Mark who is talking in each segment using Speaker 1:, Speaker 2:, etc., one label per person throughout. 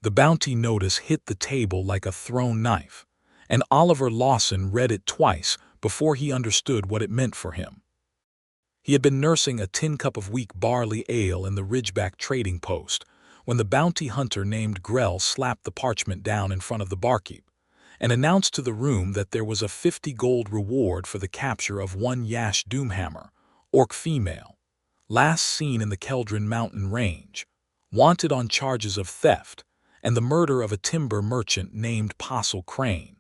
Speaker 1: The bounty notice hit the table like a thrown knife, and Oliver Lawson read it twice before he understood what it meant for him. He had been nursing a tin cup of weak barley ale in the Ridgeback trading post when the bounty hunter named Grell slapped the parchment down in front of the barkeep and announced to the room that there was a 50 gold reward for the capture of one Yash Doomhammer, orc female, last seen in the Keldran mountain range, wanted on charges of theft and the murder of a timber merchant named Postle Crane.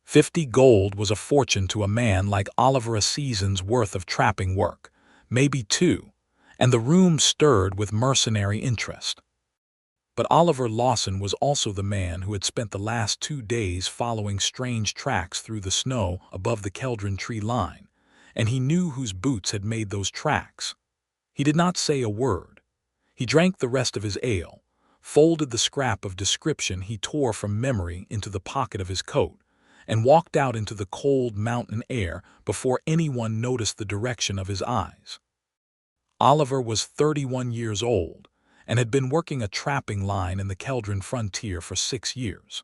Speaker 1: 50 gold was a fortune to a man like Oliver, a season's worth of trapping work, maybe two, and the room stirred with mercenary interest. But Oliver Lawson was also the man who had spent the last 2 days following strange tracks through the snow above the Keldran tree line, and he knew whose boots had made those tracks. He did not say a word. He drank the rest of his ale, folded the scrap of description he tore from memory into the pocket of his coat, and walked out into the cold mountain air before anyone noticed the direction of his eyes. Oliver was 31 years old and had been working a trapping line in the Keldran frontier for 6 years.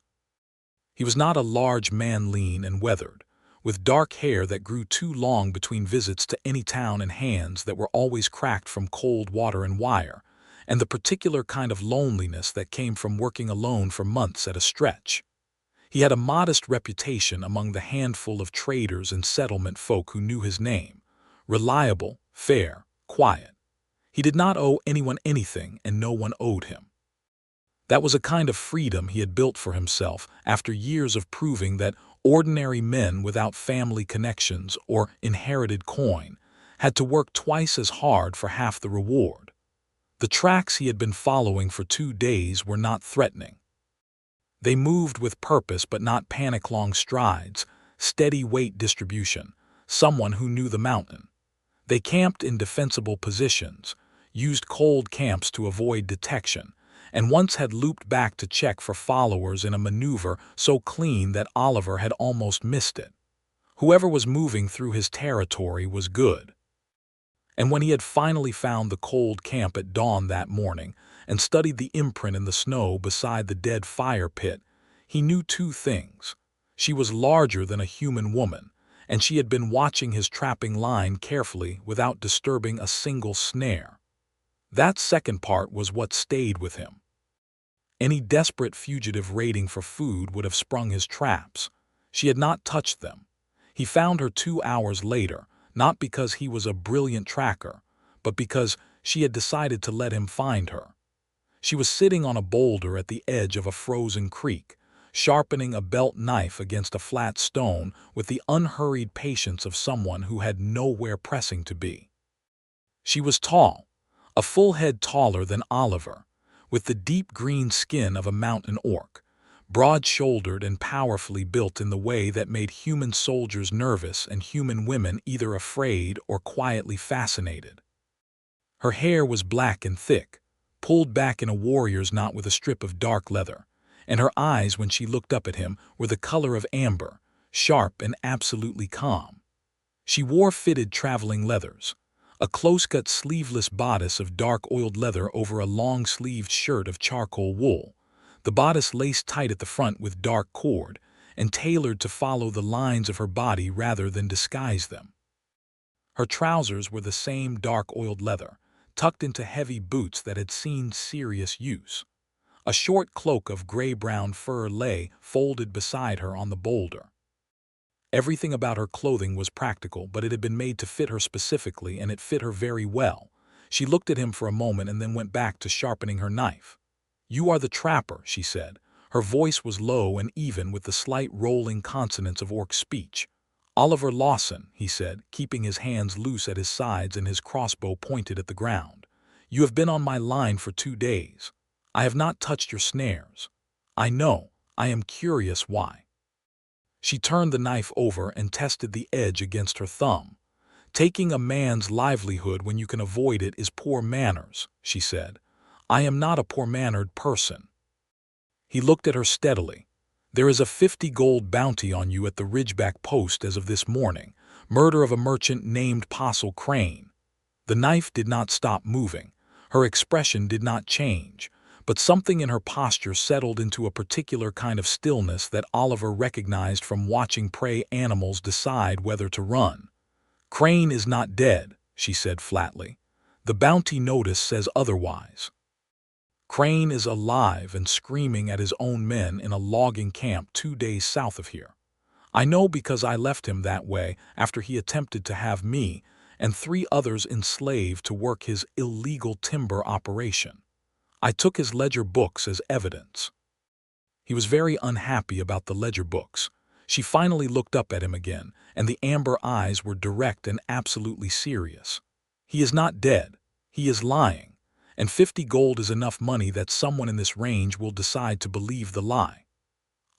Speaker 1: He was not a large man, lean and weathered, with dark hair that grew too long between visits to any town and hands that were always cracked from cold water and wire, and the particular kind of loneliness that came from working alone for months at a stretch. He had a modest reputation among the handful of traders and settlement folk who knew his name: reliable, fair, quiet. He did not owe anyone anything, and no one owed him. That was a kind of freedom he had built for himself after years of proving that ordinary men without family connections or inherited coin had to work twice as hard for half the reward. The tracks he had been following for 2 days were not threatening. They moved with purpose but not panic-long strides, steady weight distribution, someone who knew the mountain. They camped in defensible positions, used cold camps to avoid detection, and once had looped back to check for followers in a maneuver so clean that Oliver had almost missed it. Whoever was moving through his territory was good. And when he had finally found the cold camp at dawn that morning and studied the imprint in the snow beside the dead fire pit, he knew 2 things. She was larger than a human woman, and she had been watching his trapping line carefully without disturbing a single snare. That second part was what stayed with him. Any desperate fugitive raiding for food would have sprung his traps. She had not touched them. He found her 2 hours later, not because he was a brilliant tracker, but because she had decided to let him find her. She was sitting on a boulder at the edge of a frozen creek, sharpening a belt knife against a flat stone with the unhurried patience of someone who had nowhere pressing to be. She was tall, a full head taller than Oliver, with the deep green skin of a mountain orc, broad-shouldered and powerfully built in the way that made human soldiers nervous and human women either afraid or quietly fascinated. Her hair was black and thick, pulled back in a warrior's knot with a strip of dark leather, and her eyes, when she looked up at him, were the color of amber, sharp and absolutely calm. She wore fitted traveling leathers, a close-cut sleeveless bodice of dark-oiled leather over a long-sleeved shirt of charcoal wool, the bodice laced tight at the front with dark cord and tailored to follow the lines of her body rather than disguise them. Her trousers were the same dark-oiled leather, tucked into heavy boots that had seen serious use. A short cloak of gray-brown fur lay folded beside her on the boulder. Everything about her clothing was practical, but it had been made to fit her specifically, and it fit her very well. She looked at him for a moment and then went back to sharpening her knife. "You are the trapper," she said. Her voice was low and even with the slight rolling consonants of orc speech. "Oliver Lawson," he said, keeping his hands loose at his sides and his crossbow pointed at the ground. "You have been on my line for 2 days. I have not touched your snares. I know. I am curious why." She turned the knife over and tested the edge against her thumb. "Taking a man's livelihood when you can avoid it is poor manners," she said. "I am not a poor-mannered person." He looked at her steadily. "There is a 50 gold bounty on you at the Ridgeback post as of this morning. Murder of a merchant named Postle Crane." The knife did not stop moving. Her expression did not change, but something in her posture settled into a particular kind of stillness that Oliver recognized from watching prey animals decide whether to run. "Crane is not dead," she said flatly. "The bounty notice says otherwise. Crane is alive and screaming at his own men in a logging camp 2 days south of here. I know because I left him that way after he attempted to have me and 3 others enslaved to work his illegal timber operation. I took his ledger books as evidence." He was very unhappy about the ledger books. She finally looked up at him again, and the amber eyes were direct and absolutely serious. "He is not dead. He is lying. And 50 gold is enough money that someone in this range will decide to believe the lie."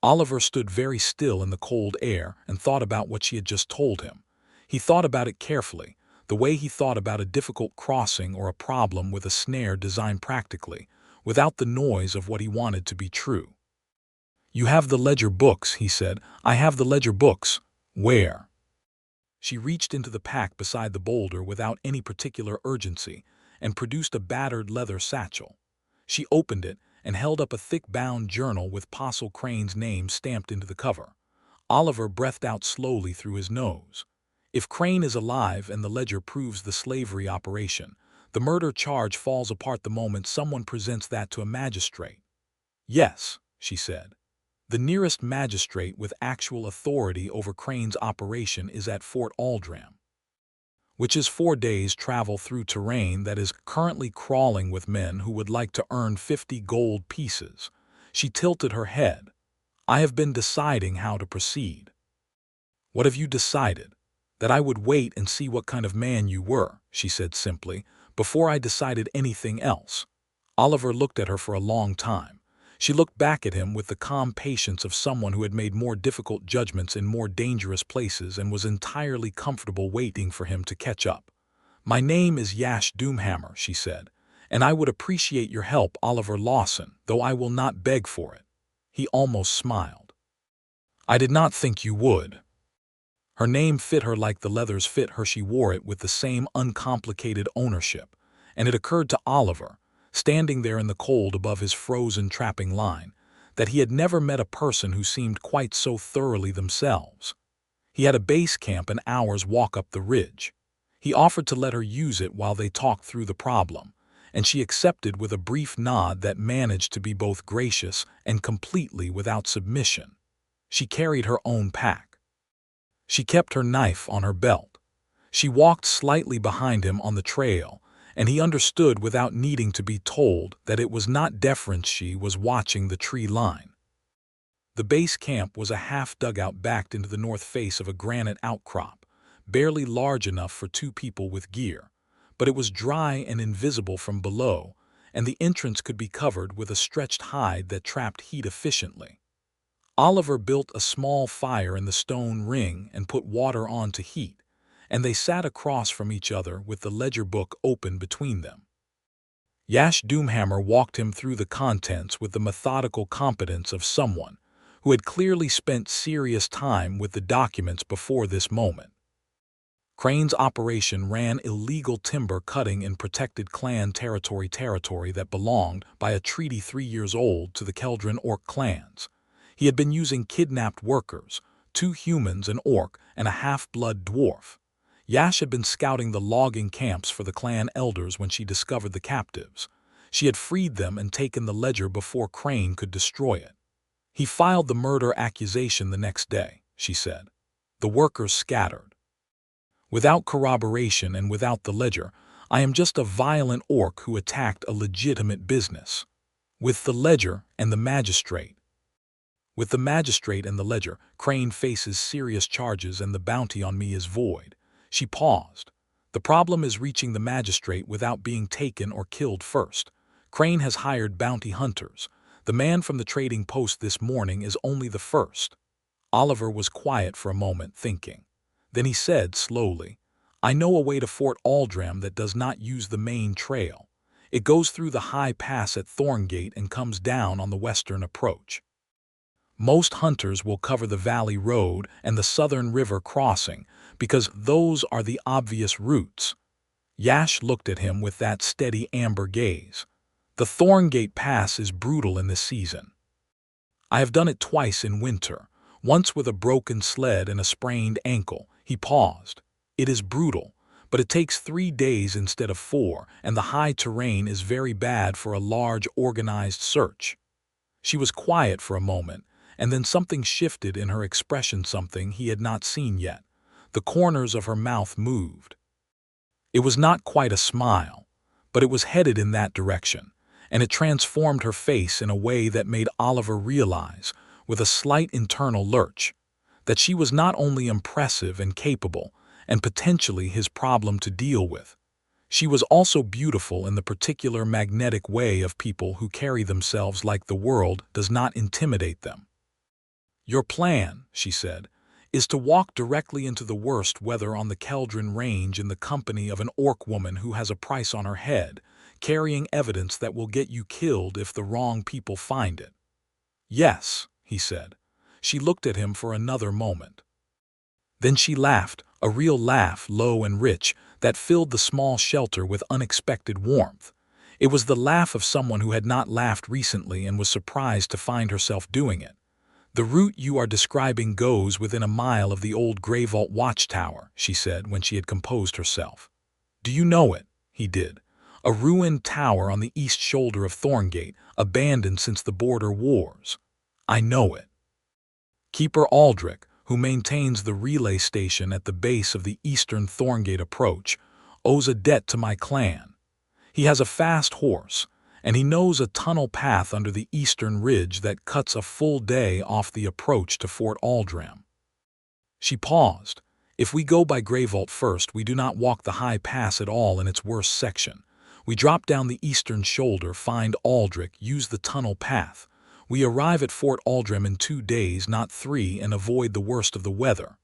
Speaker 1: Oliver stood very still in the cold air and thought about what she had just told him. He thought about it carefully, the way he thought about a difficult crossing or a problem with a snare designed practically, without the noise of what he wanted to be true. "You have the ledger books," he said. "I have the ledger books. Where?" She reached into the pack beside the boulder without any particular urgency and produced a battered leather satchel. She opened it and held up a thick-bound journal with Postle Crane's name stamped into the cover. Oliver breathed out slowly through his nose. If Crane is alive and the ledger proves the slavery operation, the murder charge falls apart the moment someone presents that to a magistrate. "Yes," she said. "The nearest magistrate with actual authority over Crane's operation is at Fort Aldram, which is 4 days' travel through terrain that is currently crawling with men who would like to earn 50 gold pieces." She tilted her head. "I have been deciding how to proceed." "What have you decided?" "That I would wait and see what kind of man you were," she said simply, "before I decided anything else." Oliver looked at her for a long time. She looked back at him with the calm patience of someone who had made more difficult judgments in more dangerous places and was entirely comfortable waiting for him to catch up. "My name is Yash Doomhammer," she said, "and I would appreciate your help, Oliver Lawson, though I will not beg for it." He almost smiled. "I did not think you would." Her name fit her like the leathers fit her. She wore it with the same uncomplicated ownership, and it occurred to Oliver, standing there in the cold above his frozen trapping line, that he had never met a person who seemed quite so thoroughly themselves. He had a base camp an hour's walk up the ridge. He offered to let her use it while they talked through the problem, and she accepted with a brief nod that managed to be both gracious and completely without submission. She carried her own pack. She kept her knife on her belt. She walked slightly behind him on the trail, and he understood without needing to be told that it was not deference. She was watching the tree line. The base camp was a half dugout backed into the north face of a granite outcrop, barely large enough for 2 people with gear, but it was dry and invisible from below, and the entrance could be covered with a stretched hide that trapped heat efficiently. Oliver built a small fire in the stone ring and put water on to heat, and they sat across from each other with the ledger book open between them. Yash Doomhammer walked him through the contents with the methodical competence of someone who had clearly spent serious time with the documents before this moment. Crane's operation ran illegal timber cutting in protected clan territory that belonged, by a treaty 3 years old, to the Keldran orc clans. He had been using kidnapped workers, 2 humans, an orc, and a half-blood dwarf. Yash had been scouting the logging camps for the clan elders when she discovered the captives. She had freed them and taken the ledger before Crane could destroy it. "He filed the murder accusation the next day," she said. "The workers scattered. Without corroboration and without the ledger, I am just a violent orc who attacked a legitimate business. With the ledger and the magistrate. With the magistrate and the ledger, Crane faces serious charges and the bounty on me is void." She paused. "The problem is reaching the magistrate without being taken or killed first. Crane has hired bounty hunters. The man from the trading post this morning is only the first." Oliver was quiet for a moment, thinking. Then he said slowly, "I know a way to Fort Aldram that does not use the main trail. It goes through the high pass at Thorngate and comes down on the western approach. Most hunters will cover the Valley Road and the Southern River crossing because those are the obvious routes." Yash looked at him with that steady amber gaze. The Thorngate Pass is brutal in this season. I have done it twice in winter, once with a broken sled and a sprained ankle. He paused. It is brutal, but it takes 3 days instead of 4, and the high terrain is very bad for a large, organized search. She was quiet for a moment, and then something shifted in her expression, something he had not seen yet. The corners of her mouth moved. It was not quite a smile, but it was headed in that direction, and it transformed her face in a way that made Oliver realize, with a slight internal lurch, that she was not only impressive and capable, and potentially his problem to deal with. She was also beautiful in the particular magnetic way of people who carry themselves like the world does not intimidate them. "Your plan," she said, "is to walk directly into the worst weather on the Keldran range in the company of an orc woman who has a price on her head, carrying evidence that will get you killed if the wrong people find it." "Yes," he said. She looked at him for another moment. Then she laughed, a real laugh, low and rich, that filled the small shelter with unexpected warmth. It was the laugh of someone who had not laughed recently and was surprised to find herself doing it. "The route you are describing goes within a mile of the old Greyvault watchtower," she said when she had composed herself. "Do you know it?" He did. "A ruined tower on the east shoulder of Thorngate, abandoned since the border wars." "I know it." "Keeper Aldrich, who maintains the relay station at the base of the eastern Thorngate approach, owes a debt to my clan. He has a fast horse, and he knows a tunnel path under the eastern ridge that cuts a full day off the approach to Fort Aldram." She paused. "If we go by Greyvault first, we do not walk the high pass at all in its worst section. We drop down the eastern shoulder, find Aldrich, use the tunnel path. We arrive at Fort Aldram in 2 days, not 3, and avoid the worst of the weather."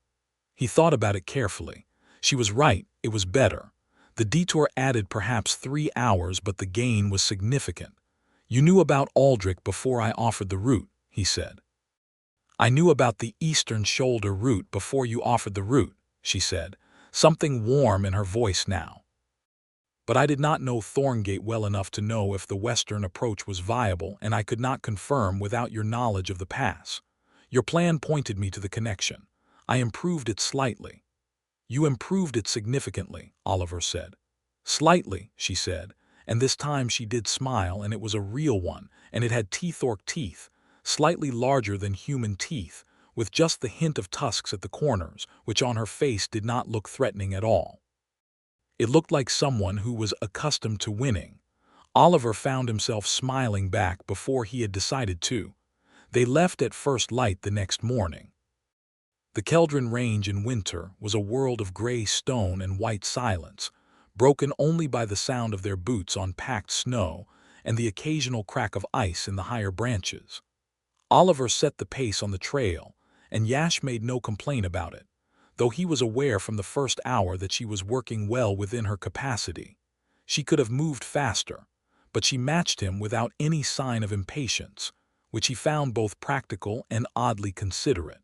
Speaker 1: He thought about it carefully. She was right, it was better. The detour added perhaps 3 hours, but the gain was significant. "You knew about Aldrich before I offered the route," he said. "I knew about the eastern shoulder route before you offered the route," she said, something warm in her voice now. "But I did not know Thorngate well enough to know if the western approach was viable, and I could not confirm without your knowledge of the pass. Your plan pointed me to the connection. I improved it slightly." "You improved it significantly," Oliver said. "Slightly," she said, and this time she did smile, and it was a real one, and it had teeth-orc teeth, slightly larger than human teeth, with just the hint of tusks at the corners, which on her face did not look threatening at all. It looked like someone who was accustomed to winning. Oliver found himself smiling back before he had decided to. They left at first light the next morning. The Keldran Range in winter was a world of gray stone and white silence, broken only by the sound of their boots on packed snow and the occasional crack of ice in the higher branches. Oliver set the pace on the trail, and Yash made no complaint about it, though he was aware from the first hour that she was working well within her capacity. She could have moved faster, but she matched him without any sign of impatience, which he found both practical and oddly considerate.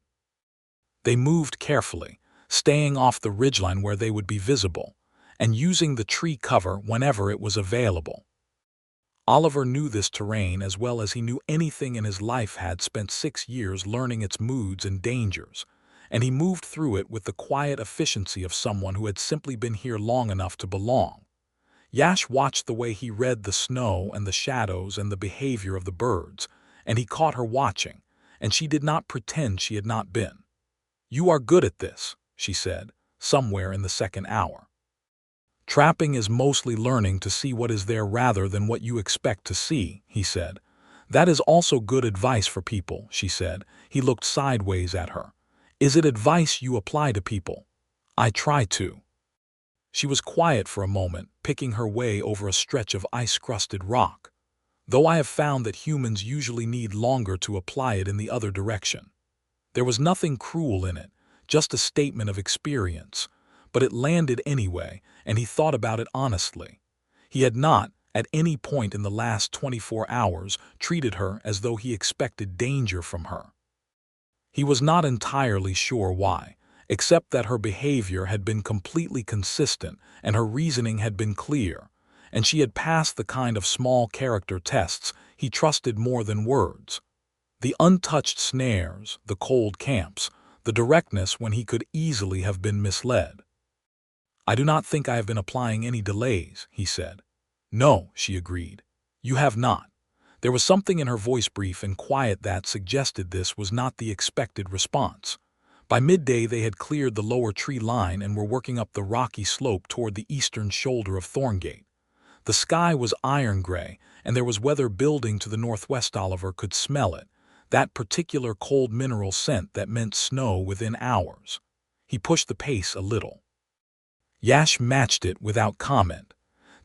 Speaker 1: They moved carefully, staying off the ridgeline where they would be visible, and using the tree cover whenever it was available. Oliver knew this terrain as well as he knew anything in his life, had spent 6 years learning its moods and dangers, and he moved through it with the quiet efficiency of someone who had simply been here long enough to belong. Yash watched the way he read the snow and the shadows and the behavior of the birds, and he caught her watching, and she did not pretend she had not been. "You are good at this," she said, somewhere in the second hour. "Trapping is mostly learning to see what is there rather than what you expect to see," he said. "That is also good advice for people," she said. He looked sideways at her. "Is it advice you apply to people?" "I try to." She was quiet for a moment, picking her way over a stretch of ice-crusted rock, though I have found that humans usually need longer to apply it in the other direction. There was nothing cruel in it, just a statement of experience, but it landed anyway, and he thought about it honestly. He had not, at any point in the last 24 hours, treated her as though he expected danger from her. He was not entirely sure why, except that her behavior had been completely consistent and her reasoning had been clear, and she had passed the kind of small character tests he trusted more than words. The untouched snares, the cold camps, the directness when he could easily have been misled. "I do not think I have been applying any delays," he said. "No," she agreed. "You have not." There was something in her voice, brief and quiet, that suggested this was not the expected response. By midday they had cleared the lower tree line and were working up the rocky slope toward the eastern shoulder of Thorngate. The sky was iron gray, and there was weather building to the northwest. Oliver could smell it, that particular cold mineral scent that meant snow within hours. He pushed the pace a little. Yash matched it without comment.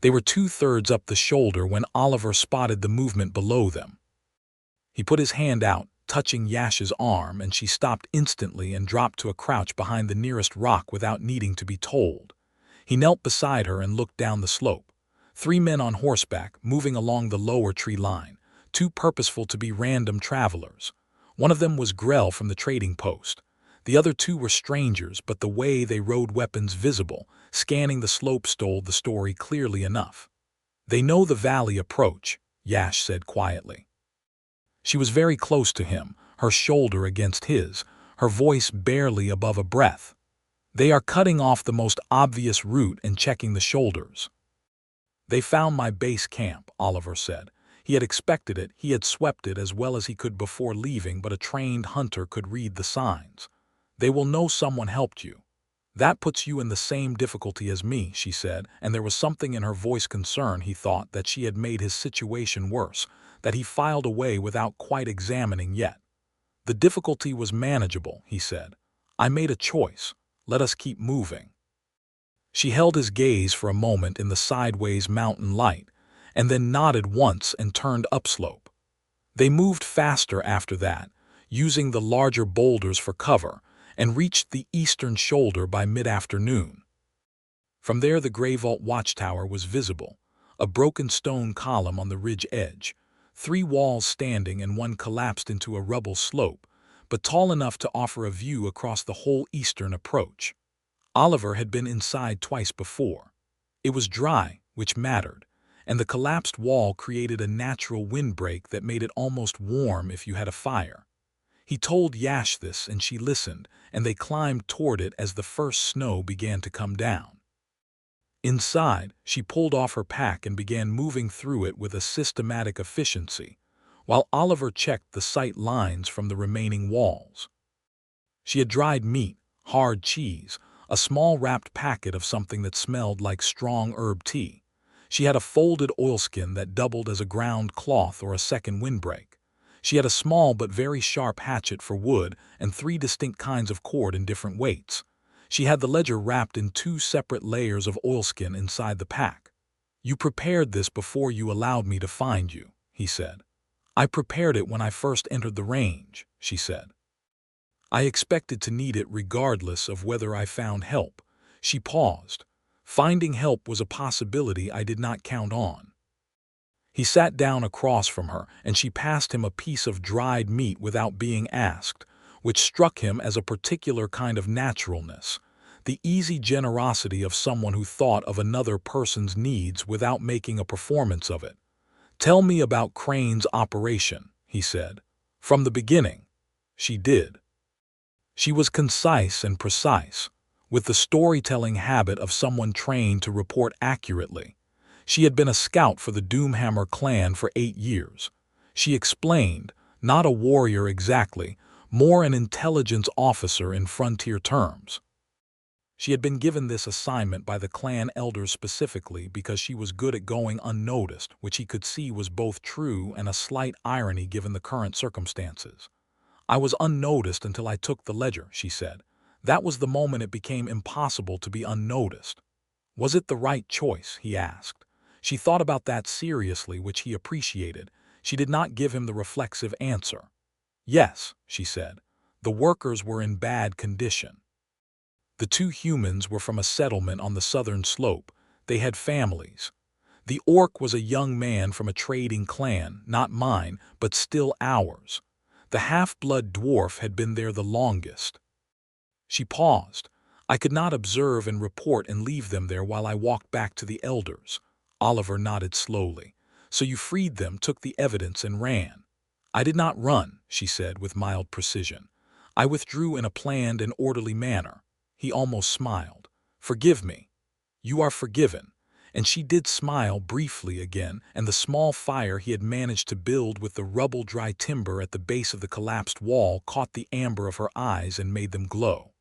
Speaker 1: They were 2/3 up the shoulder when Oliver spotted the movement below them. He put his hand out, touching Yash's arm, and she stopped instantly and dropped to a crouch behind the nearest rock without needing to be told. He knelt beside her and looked down the slope. 3 men on horseback, moving along the lower tree line, too purposeful to be random travelers. One of them was Grell from the trading post. The other 2 were strangers, but the way they rode, weapons visible, scanning the slope, told the story clearly enough. "They know the valley approach," Yash said quietly. She was very close to him, her shoulder against his, her voice barely above a breath. "They are cutting off the most obvious route and checking the shoulders." "They found my base camp," Oliver said. He had expected it, he had swept it as well as he could before leaving, but a trained hunter could read the signs. "They will know someone helped you." "That puts you in the same difficulty as me," she said, and there was something in her voice, concern, he thought, that she had made his situation worse, that he filed away without quite examining yet. "The difficulty was manageable," he said. "I made a choice. Let us keep moving." She held his gaze for a moment in the sideways mountain light, and then nodded once and turned upslope. They moved faster after that, using the larger boulders for cover, and reached the eastern shoulder by mid-afternoon. From there the Grey Vault watchtower was visible, a broken stone column on the ridge edge, 3 walls standing and one collapsed into a rubble slope, but tall enough to offer a view across the whole eastern approach. Oliver had been inside twice before. It was dry, which mattered, and the collapsed wall created a natural windbreak that made it almost warm if you had a fire. He told Yash this, and she listened, and they climbed toward it as the first snow began to come down. Inside, she pulled off her pack and began moving through it with a systematic efficiency, while Oliver checked the sight lines from the remaining walls. She had dried meat, hard cheese, a small wrapped packet of something that smelled like strong herb tea. She had a folded oilskin that doubled as a ground cloth or a second windbreak. She had a small but very sharp hatchet for wood and 3 distinct kinds of cord in different weights. She had the ledger wrapped in 2 separate layers of oilskin inside the pack. "You prepared this before you allowed me to find you," he said. "I prepared it when I first entered the range," she said. "I expected to need it regardless of whether I found help." She paused. Finding help was a possibility I did not count on. He sat down across from her, and she passed him a piece of dried meat without being asked, which struck him as a particular kind of naturalness, the easy generosity of someone who thought of another person's needs without making a performance of it. "Tell me about Crane's operation," he said. "From the beginning." She did. She was concise and precise, with the storytelling habit of someone trained to report accurately. She had been a scout for the Doomhammer clan for 8 years. She explained, not a warrior exactly, more an intelligence officer in frontier terms. She had been given this assignment by the clan elders specifically because she was good at going unnoticed, which he could see was both true and a slight irony given the current circumstances. "I was unnoticed until I took the ledger," she said. "That was the moment it became impossible to be unnoticed." "Was it the right choice?" he asked. She thought about that seriously, which he appreciated. She did not give him the reflexive answer. "Yes," she said. "The workers were in bad condition." The 2 humans were from a settlement on the southern slope. They had families. The orc was a young man from a trading clan, not mine, but still ours. The half-blood dwarf had been there the longest. She paused. "I could not observe and report and leave them there while I walked back to the elders." Oliver nodded slowly. So you freed them, took the evidence, and ran. I did not run, she said with mild precision. I withdrew in a planned and orderly manner. He almost smiled. Forgive me. You are forgiven. And she did smile briefly again, and the small fire he had managed to build with the rubble-dry timber at the base of the collapsed wall caught the amber of her eyes and made them glow.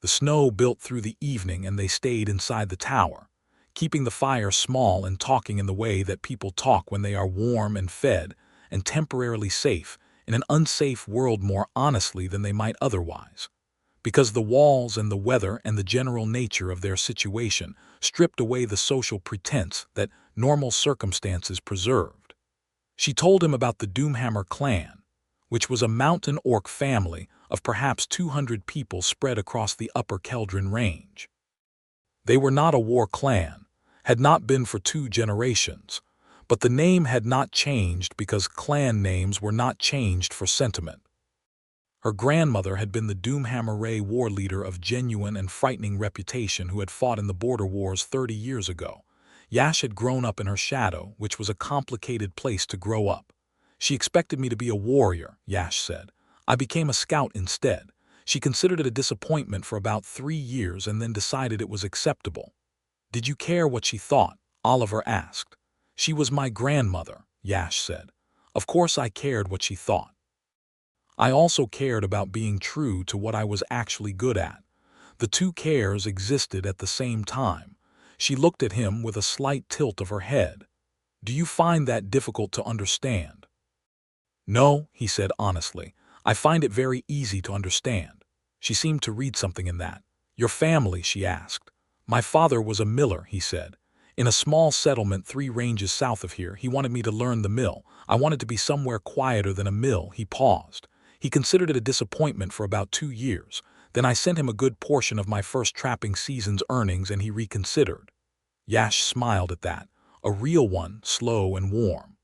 Speaker 1: The snow built through the evening, and they stayed inside the tower, keeping the fire small and talking in the way that people talk when they are warm and fed and temporarily safe in an unsafe world, more honestly than they might otherwise, because the walls and the weather and the general nature of their situation stripped away the social pretense that normal circumstances preserved. She told him about the Doomhammer clan, which was a mountain orc family of perhaps 200 people spread across the upper Keldran range. They were not a war clan, had not been for 2 generations, but the name had not changed because clan names were not changed for sentiment. Her grandmother had been the Doomhammer war leader of genuine and frightening reputation who had fought in the border wars 30 years ago. Yash had grown up in her shadow, which was a complicated place to grow up. She expected me to be a warrior, Yash said. I became a scout instead. She considered it a disappointment for about 3 years and then decided it was acceptable. Did you care what she thought? Oliver asked. She was my grandmother, Yash said. Of course I cared what she thought. I also cared about being true to what I was actually good at. The 2 cares existed at the same time. She looked at him with a slight tilt of her head. Do you find that difficult to understand? No, he said honestly. I find it very easy to understand. She seemed to read something in that. Your family, she asked. My father was a miller, he said. In a small settlement 3 ranges south of here, he wanted me to learn the mill. I wanted to be somewhere quieter than a mill. He paused. He considered it a disappointment for about 2 years. Then I sent him a good portion of my first trapping season's earnings and he reconsidered. Yash smiled at that, a real one, slow and warm.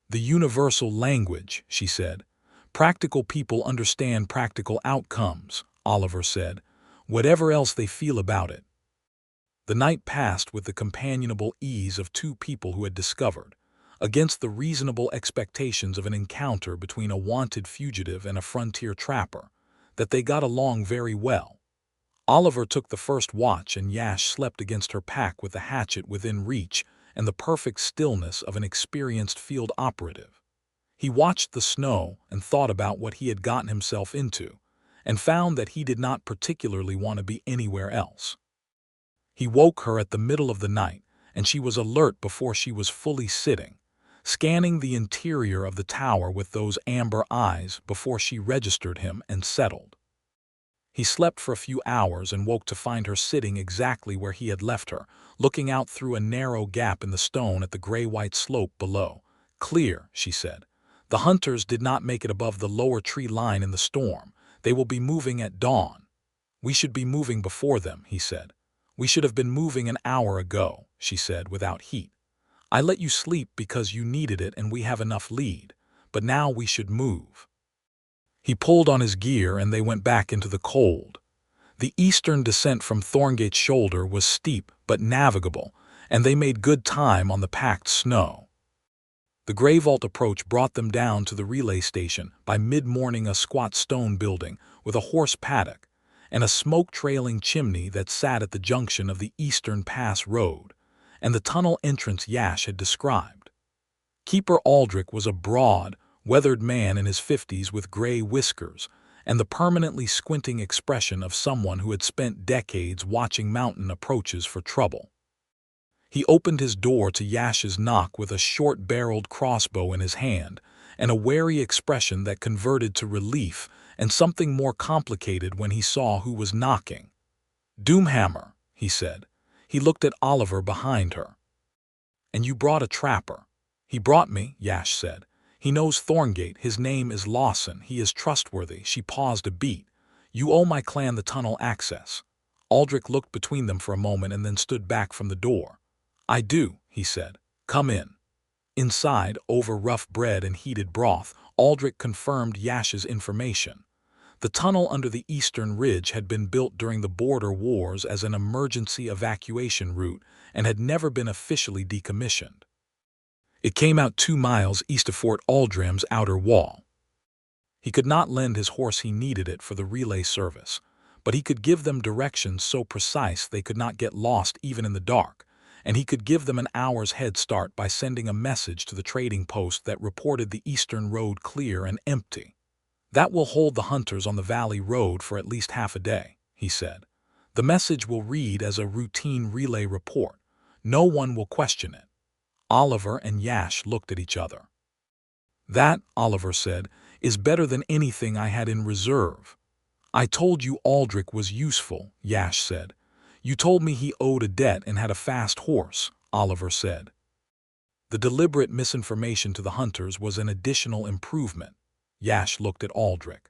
Speaker 1: The universal language, she said. Practical people understand practical outcomes, Oliver said, whatever else they feel about it. The night passed with the companionable ease of 2 people who had discovered, against the reasonable expectations of an encounter between a wanted fugitive and a frontier trapper, that they got along very well. Oliver took the first watch and Yash slept against her pack with the hatchet within reach and the perfect stillness of an experienced field operative. He watched the snow and thought about what he had gotten himself into, and found that he did not particularly want to be anywhere else. He woke her at the middle of the night, and she was alert before she was fully sitting, scanning the interior of the tower with those amber eyes before she registered him and settled. He slept for a few hours and woke to find her sitting exactly where he had left her, looking out through a narrow gap in the stone at the gray-white slope below. Clear, she said. The hunters did not make it above the lower tree line in the storm. They will be moving at dawn. We should be moving before them, he said. We should have been moving an hour ago, she said without heat. I let you sleep because you needed it and we have enough lead, but now we should move. He pulled on his gear and they went back into the cold. The eastern descent from Thorngate's shoulder was steep but navigable, and they made good time on the packed snow. The gray vault approach brought them down to the relay station by mid-morning, a squat stone building with a horse paddock and a smoke-trailing chimney that sat at the junction of the Eastern Pass Road and the tunnel entrance Yash had described. Keeper Aldrich was a broad, weathered man in his 50s with gray whiskers and the permanently squinting expression of someone who had spent decades watching mountain approaches for trouble. He opened his door to Yash's knock with a short-barreled crossbow in his hand and a wary expression that converted to relief and something more complicated when he saw who was knocking. Doomhammer, he said. He looked at Oliver behind her. And you brought a trapper. He brought me, Yash said. He knows Thorngate. His name is Lawson. He is trustworthy. She paused a beat. You owe my clan the tunnel access. Aldrich looked between them for a moment and then stood back from the door. I do, he said. Come in. Inside, over rough bread and heated broth, Aldrich confirmed Yash's information. The tunnel under the eastern ridge had been built during the border wars as an emergency evacuation route and had never been officially decommissioned. It came out 2 miles east of Fort Aldrim's outer wall. He could not lend his horse, he needed it for the relay service, but he could give them directions so precise they could not get lost even in the dark, and he could give them an hour's head start by sending a message to the trading post that reported the eastern road clear and empty. That will hold the hunters on the valley road for at least half a day, he said. The message will read as a routine relay report. No one will question it. Oliver and Yash looked at each other. That, Oliver said, is better than anything I had in reserve. I told you Aldrich was useful, Yash said. You told me he owed a debt and had a fast horse, Oliver said. The deliberate misinformation to the hunters was an additional improvement. Yash looked at Aldrich.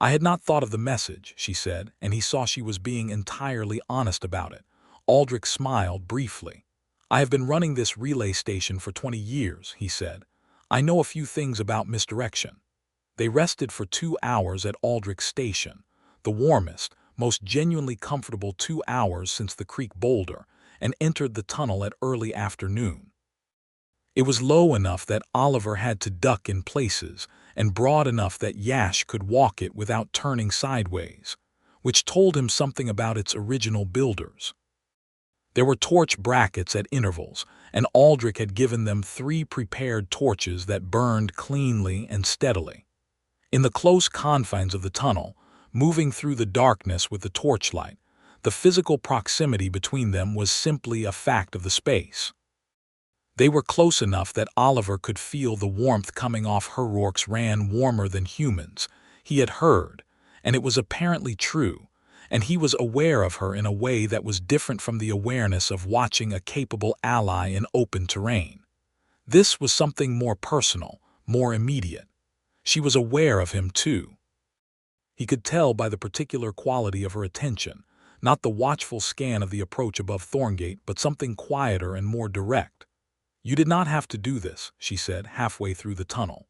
Speaker 1: I had not thought of the message, she said, and he saw she was being entirely honest about it. Aldrich smiled briefly. I have been running this relay station for 20 years, he said. I know a few things about misdirection. They rested for 2 hours at Aldrich's station, the warmest, most genuinely comfortable 2 hours since the creek boulder, and entered the tunnel at early afternoon. It was low enough that Oliver had to duck in places, and broad enough that Yash could walk it without turning sideways, which told him something about its original builders. There were torch brackets at intervals, and Aldrich had given them 3 prepared torches that burned cleanly and steadily. In the close confines of the tunnel, moving through the darkness with the torchlight, the physical proximity between them was simply a fact of the space. They were close enough that Oliver could feel the warmth coming off Herorks ran warmer than humans. He had heard, and it was apparently true, and he was aware of her in a way that was different from the awareness of watching a capable ally in open terrain. This was something more personal, more immediate. She was aware of him too. He could tell by the particular quality of her attention, not the watchful scan of the approach above Thorngate, but something quieter and more direct. You did not have to do this, she said, halfway through the tunnel.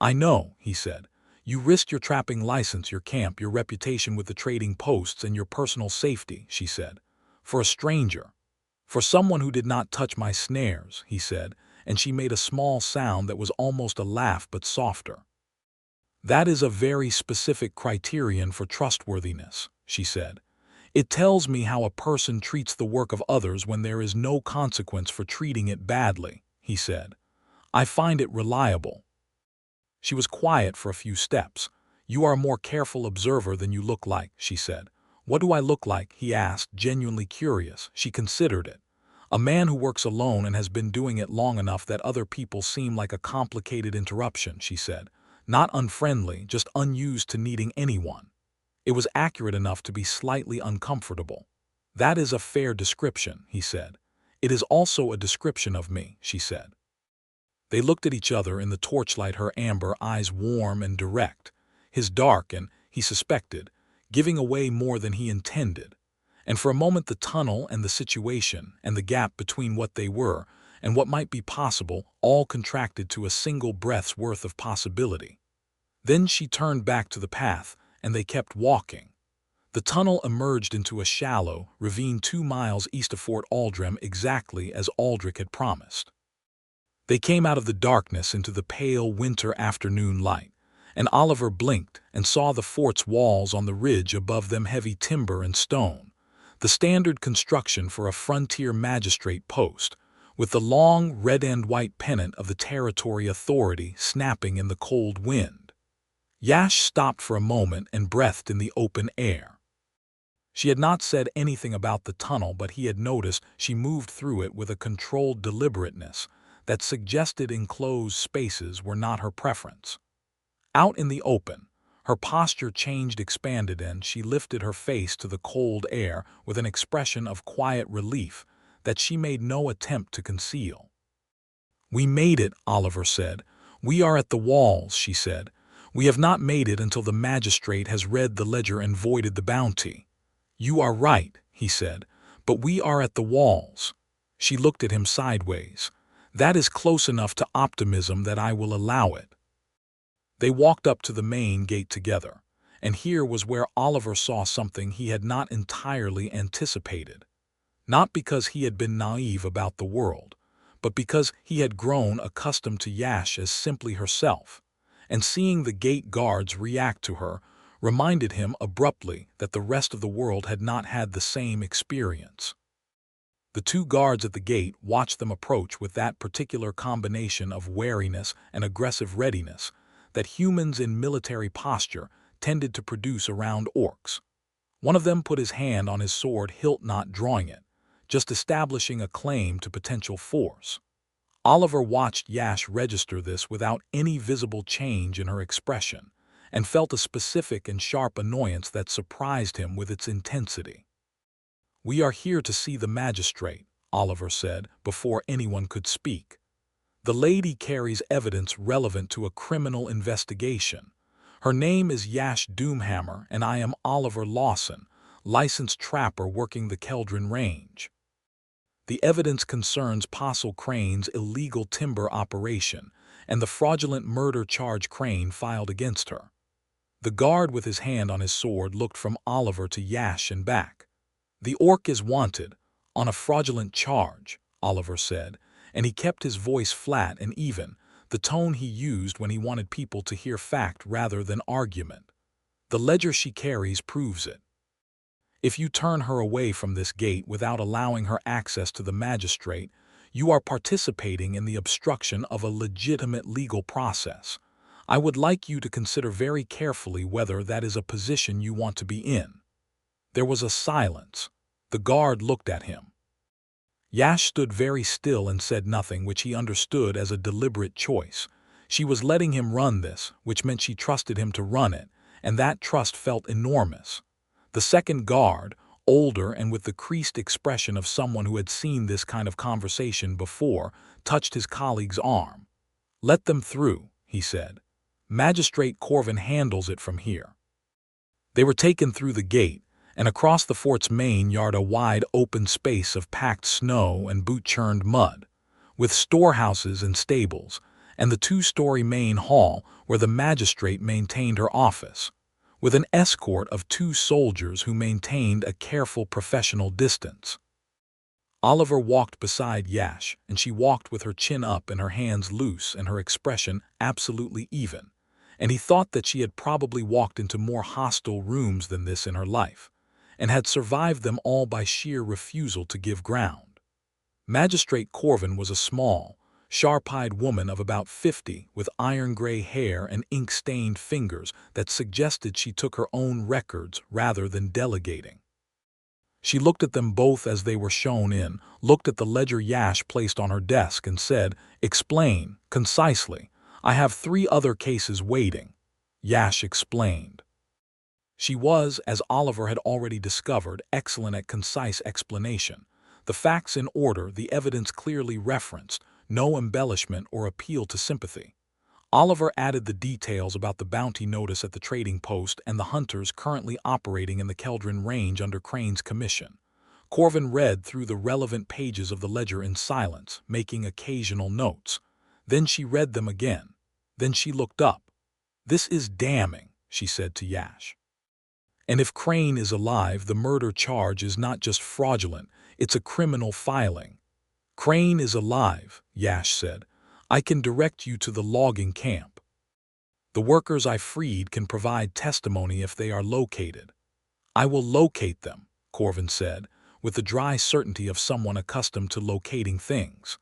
Speaker 1: I know, he said. You risked your trapping license, your camp, your reputation with the trading posts, and your personal safety, she said. For a stranger. For someone who did not touch my snares, he said, and she made a small sound that was almost a laugh but softer. That is a very specific criterion for trustworthiness, she said. It tells me how a person treats the work of others when there is no consequence for treating it badly, he said. I find it reliable. She was quiet for a few steps. You are a more careful observer than you look like, she said. What do I look like? He asked, genuinely curious. She considered it. A man who works alone and has been doing it long enough that other people seem like a complicated interruption, she said. Not unfriendly, just unused to needing anyone. It was accurate enough to be slightly uncomfortable. That is a fair description, he said. It is also a description of me, she said. They looked at each other in the torchlight, her amber eyes warm and direct, his dark and, he suspected, giving away more than he intended. And for a moment the tunnel and the situation and the gap between what they were and what might be possible all contracted to a single breath's worth of possibility. Then she turned back to the path, and they kept walking. The tunnel emerged into a shallow ravine 2 miles east of Fort Aldrim, exactly as Aldrich had promised. They came out of the darkness into the pale winter afternoon light, and Oliver blinked and saw the fort's walls on the ridge above them, heavy timber and stone, the standard construction for a frontier magistrate post, with the long red and white pennant of the territory authority snapping in the cold wind. Yash stopped for a moment and breathed in the open air. She had not said anything about the tunnel, but he had noticed she moved through it with a controlled deliberateness that suggested enclosed spaces were not her preference. Out in the open, her posture changed, expanded, and she lifted her face to the cold air with an expression of quiet relief that she made no attempt to conceal. We made it, Oliver said. We are at the walls, she said. We have not made it until the magistrate has read the ledger and voided the bounty. You are right, he said, but we are at the walls. She looked at him sideways. That is close enough to optimism that I will allow it. They walked up to the main gate together, And here was where Oliver saw something he had not entirely anticipated. Not because he had been naive about the world, but because he had grown accustomed to Yash as simply herself, and seeing the gate guards react to her reminded him abruptly that the rest of the world had not had the same experience. The two guards at the gate watched them approach with that particular combination of wariness and aggressive readiness that humans in military posture tended to produce around orcs. One of them put his hand on his sword hilt, not drawing it, just establishing a claim to potential force. Oliver watched Yash register this without any visible change in her expression, and felt a specific and sharp annoyance that surprised him with its intensity. "We are here to see the magistrate," Oliver said, before anyone could speak. "The lady carries evidence relevant to a criminal investigation. Her name is Yash Doomhammer, and I am Oliver Lawson, licensed trapper working the Keldran range. The evidence concerns Postle Crane's illegal timber operation and the fraudulent murder charge Crane filed against her." The guard with his hand on his sword looked from Oliver to Yash and back. "The orc is wanted on a fraudulent charge," Oliver said, and he kept his voice flat and even, the tone he used when he wanted people to hear fact rather than argument. "The ledger she carries proves it. If you turn her away from this gate without allowing her access to the magistrate, you are participating in the obstruction of a legitimate legal process. I would like you to consider very carefully whether that is a position you want to be in." There was a silence. The guard looked at him. Yash stood very still and said nothing, which he understood as a deliberate choice. She was letting him run this, which meant she trusted him to run it, and that trust felt enormous. The second guard, older and with the creased expression of someone who had seen this kind of conversation before, touched his colleague's arm. "Let them through," he said. "Magistrate Corvin handles it from here." They were taken through the gate, and across the fort's main yard, a wide open space of packed snow and boot-churned mud, with storehouses and stables, and the two-story main hall where the magistrate maintained her office, with an escort of 2 soldiers who maintained a careful professional distance. Oliver walked beside Yash, and she walked with her chin up and her hands loose and her expression absolutely even, and he thought that she had probably walked into more hostile rooms than this in her life, and had survived them all by sheer refusal to give ground. Magistrate Corvin was a small, sharp-eyed woman of about 50 with iron-gray hair and ink-stained fingers that suggested she took her own records rather than delegating. She looked at them both as they were shown in, looked at the ledger Yash placed on her desk and said, "Explain, concisely. I have 3 other cases waiting." Yash explained. She was, as Oliver had already discovered, excellent at concise explanation. The facts in order, the evidence clearly referenced, no embellishment or appeal to sympathy. Oliver added the details about the bounty notice at the trading post and the hunters currently operating in the Keldran range under Crane's commission. Corvin read through the relevant pages of the ledger in silence, making occasional notes. Then she read them again. Then she looked up. "This is damning," she said to Yash. "And if Crane is alive, the murder charge is not just fraudulent, it's a criminal filing." "Crane is alive," Yash said. "I can direct you to the logging camp. The workers I freed can provide testimony if they are located." "I will locate them," Corvin said, with the dry certainty of someone accustomed to locating things.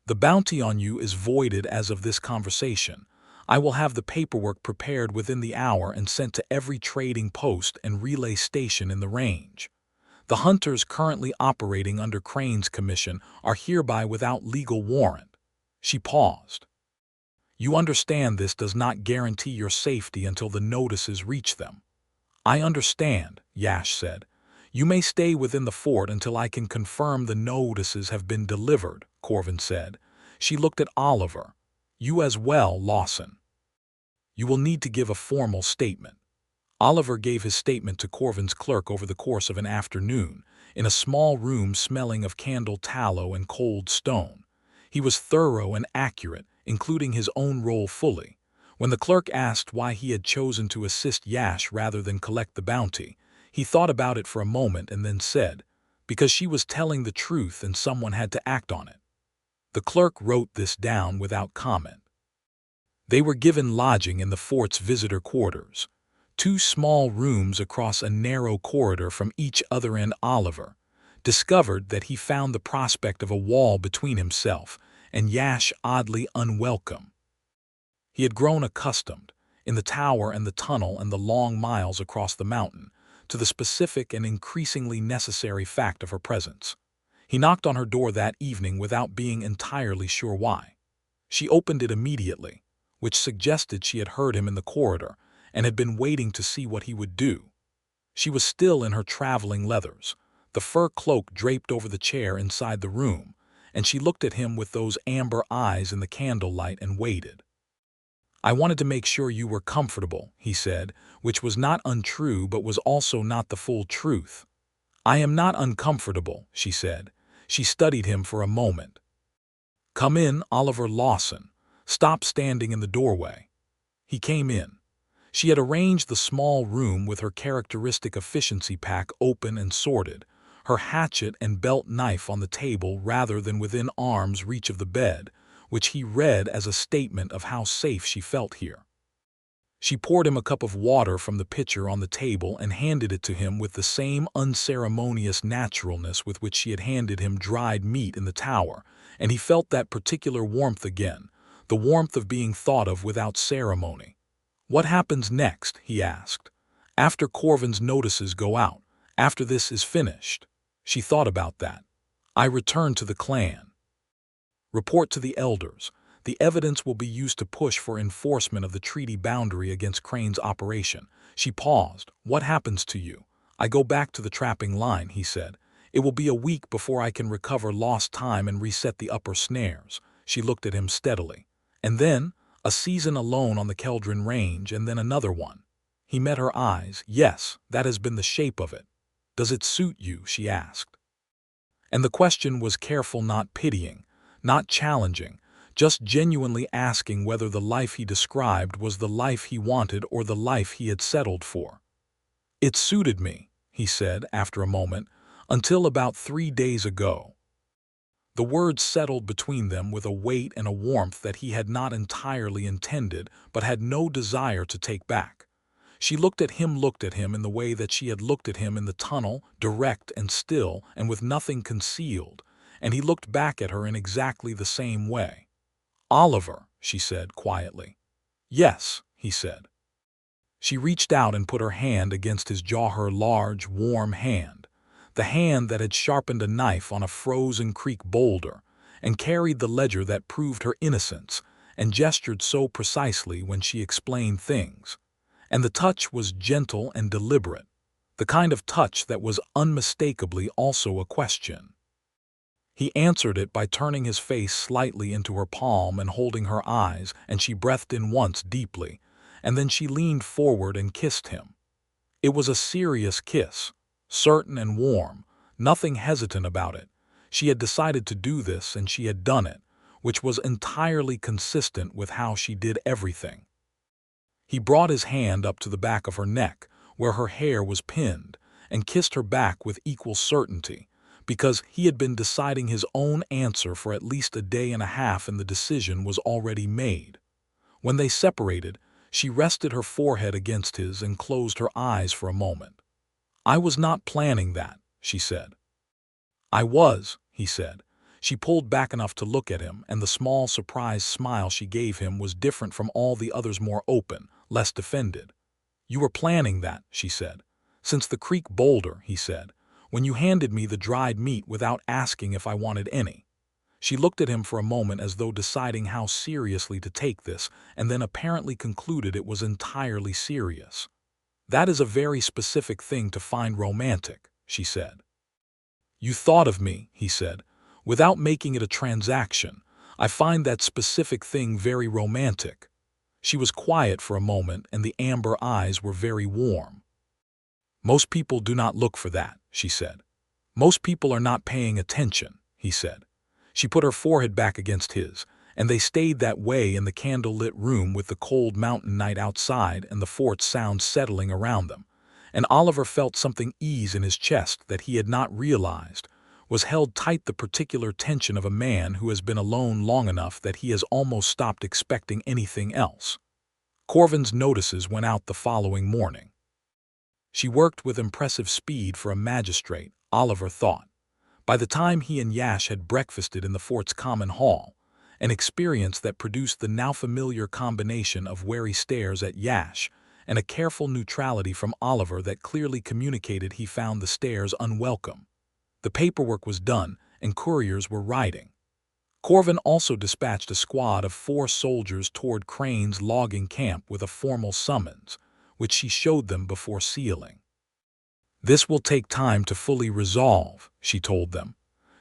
Speaker 1: "The bounty on you is voided as of this conversation. I will have the paperwork prepared within the hour and sent to every trading post and relay station in the range. The hunters currently operating under Crane's commission are hereby without legal warrant." She paused. "You understand this does not guarantee your safety until the notices reach them." "I understand," Yash said. "You may stay within the fort until I can confirm the notices have been delivered," Corvin said. She looked at Oliver. "You as well, Lawson. You will need to give a formal statement." Oliver gave his statement to Corvin's clerk over the course of an afternoon, in a small room smelling of candle tallow and cold stone. He was thorough and accurate, including his own role fully, When the clerk asked why he had chosen to assist Yash rather than collect the bounty, he thought about it for a moment and then said, "Because she was telling the truth and someone had to act on it." The clerk wrote this down without comment. They were given lodging in the fort's visitor quarters, 2 small rooms across a narrow corridor from each other, and Oliver discovered that he found the prospect of a wall between himself and Yash oddly unwelcome. He had grown accustomed, in the tower and the tunnel and the long miles across the mountain, to the specific and increasingly necessary fact of her presence. He knocked on her door that evening without being entirely sure why. She opened it immediately, which suggested she had heard him in the corridor and had been waiting to see what he would do. She was still in her traveling leathers, the fur cloak draped over the chair inside the room, and she looked at him with those amber eyes in the candlelight and waited. "I wanted to make sure you were comfortable," he said, which was not untrue but was also not the full truth. "I am not uncomfortable," she said. She studied him for a moment. "Come in, Oliver Lawson. Stop standing in the doorway." He came in. She had arranged the small room with her characteristic efficiency pack open and sorted, her hatchet and belt knife on the table rather than within arm's reach of the bed, which he read as a statement of how safe she felt here. She poured him a cup of water from the pitcher on the table and handed it to him with the same unceremonious naturalness with which she had handed him dried meat in the tower, and he felt that particular warmth again, the warmth of being thought of without ceremony. "What happens next?" he asked. "After Corvin's notices go out, after this is finished?" She thought about that. "I return to the clan. Report to the elders. The evidence will be used to push for enforcement of the treaty boundary against Crane's operation." She paused. "What happens to you?" "I go back to the trapping line," he said. "It will be a week before I can recover lost time and reset the upper snares." She looked at him steadily. "And then, a season alone on the Keldran range, and then another one." He met her eyes. "Yes, that has been the shape of it." "Does it suit you?" she asked. And the question was careful, not pitying, not challenging, just genuinely asking whether the life he described was the life he wanted or the life he had settled for. "It suited me," he said after a moment, "until about 3 days ago." The words settled between them with a weight and a warmth that he had not entirely intended but had no desire to take back. She looked at him in the way that she had looked at him in the tunnel, direct and still and with nothing concealed, and he looked back at her in exactly the same way. "Oliver," she said quietly. "Yes," he said. She reached out and put her hand against his jaw, her large, warm hand, the hand that had sharpened a knife on a frozen creek boulder and carried the ledger that proved her innocence and gestured so precisely when she explained things. And the touch was gentle and deliberate, the kind of touch that was unmistakably also a question. He answered it by turning his face slightly into her palm and holding her eyes, and she breathed in once deeply, and then she leaned forward and kissed him. It was a serious kiss, certain and warm, nothing hesitant about it. She had decided to do this and she had done it, which was entirely consistent with how she did everything. He brought his hand up to the back of her neck, where her hair was pinned, and kissed her back with equal certainty, because he had been deciding his own answer for at least a day and a half and the decision was already made. When they separated, she rested her forehead against his and closed her eyes for a moment. "I was not planning that," she said. "I was," he said. She pulled back enough to look at him, and the small surprised smile she gave him was different from all the others, more open, less defended. "You were planning that," she said. "Since the creek boulder," he said, "when you handed me the dried meat without asking if I wanted any." She looked at him for a moment as though deciding how seriously to take this, and then apparently concluded it was entirely serious. "That is a very specific thing to find romantic," she said. "You thought of me," he said, "without making it a transaction. I find that specific thing very romantic." She was quiet for a moment, and the amber eyes were very warm. "Most people do not look for that," she said. "Most people are not paying attention," he said. She put her forehead back against his, and they stayed that way in the candle-lit room with the cold mountain night outside and the fort's sound settling around them. And Oliver felt something ease in his chest that he had not realized was held tight, the particular tension of a man who has been alone long enough that he has almost stopped expecting anything else. Corvin's notices went out the following morning. She worked with impressive speed for a magistrate, Oliver thought. By the time he and Yash had breakfasted in the fort's common hall, an experience that produced the now familiar combination of wary stares at Yash and a careful neutrality from Oliver that clearly communicated he found the stares unwelcome. The paperwork was done, and couriers were riding. Corvin also dispatched a squad of 4 soldiers toward Crane's logging camp with a formal summons, which she showed them before sealing. "This will take time to fully resolve," she told them.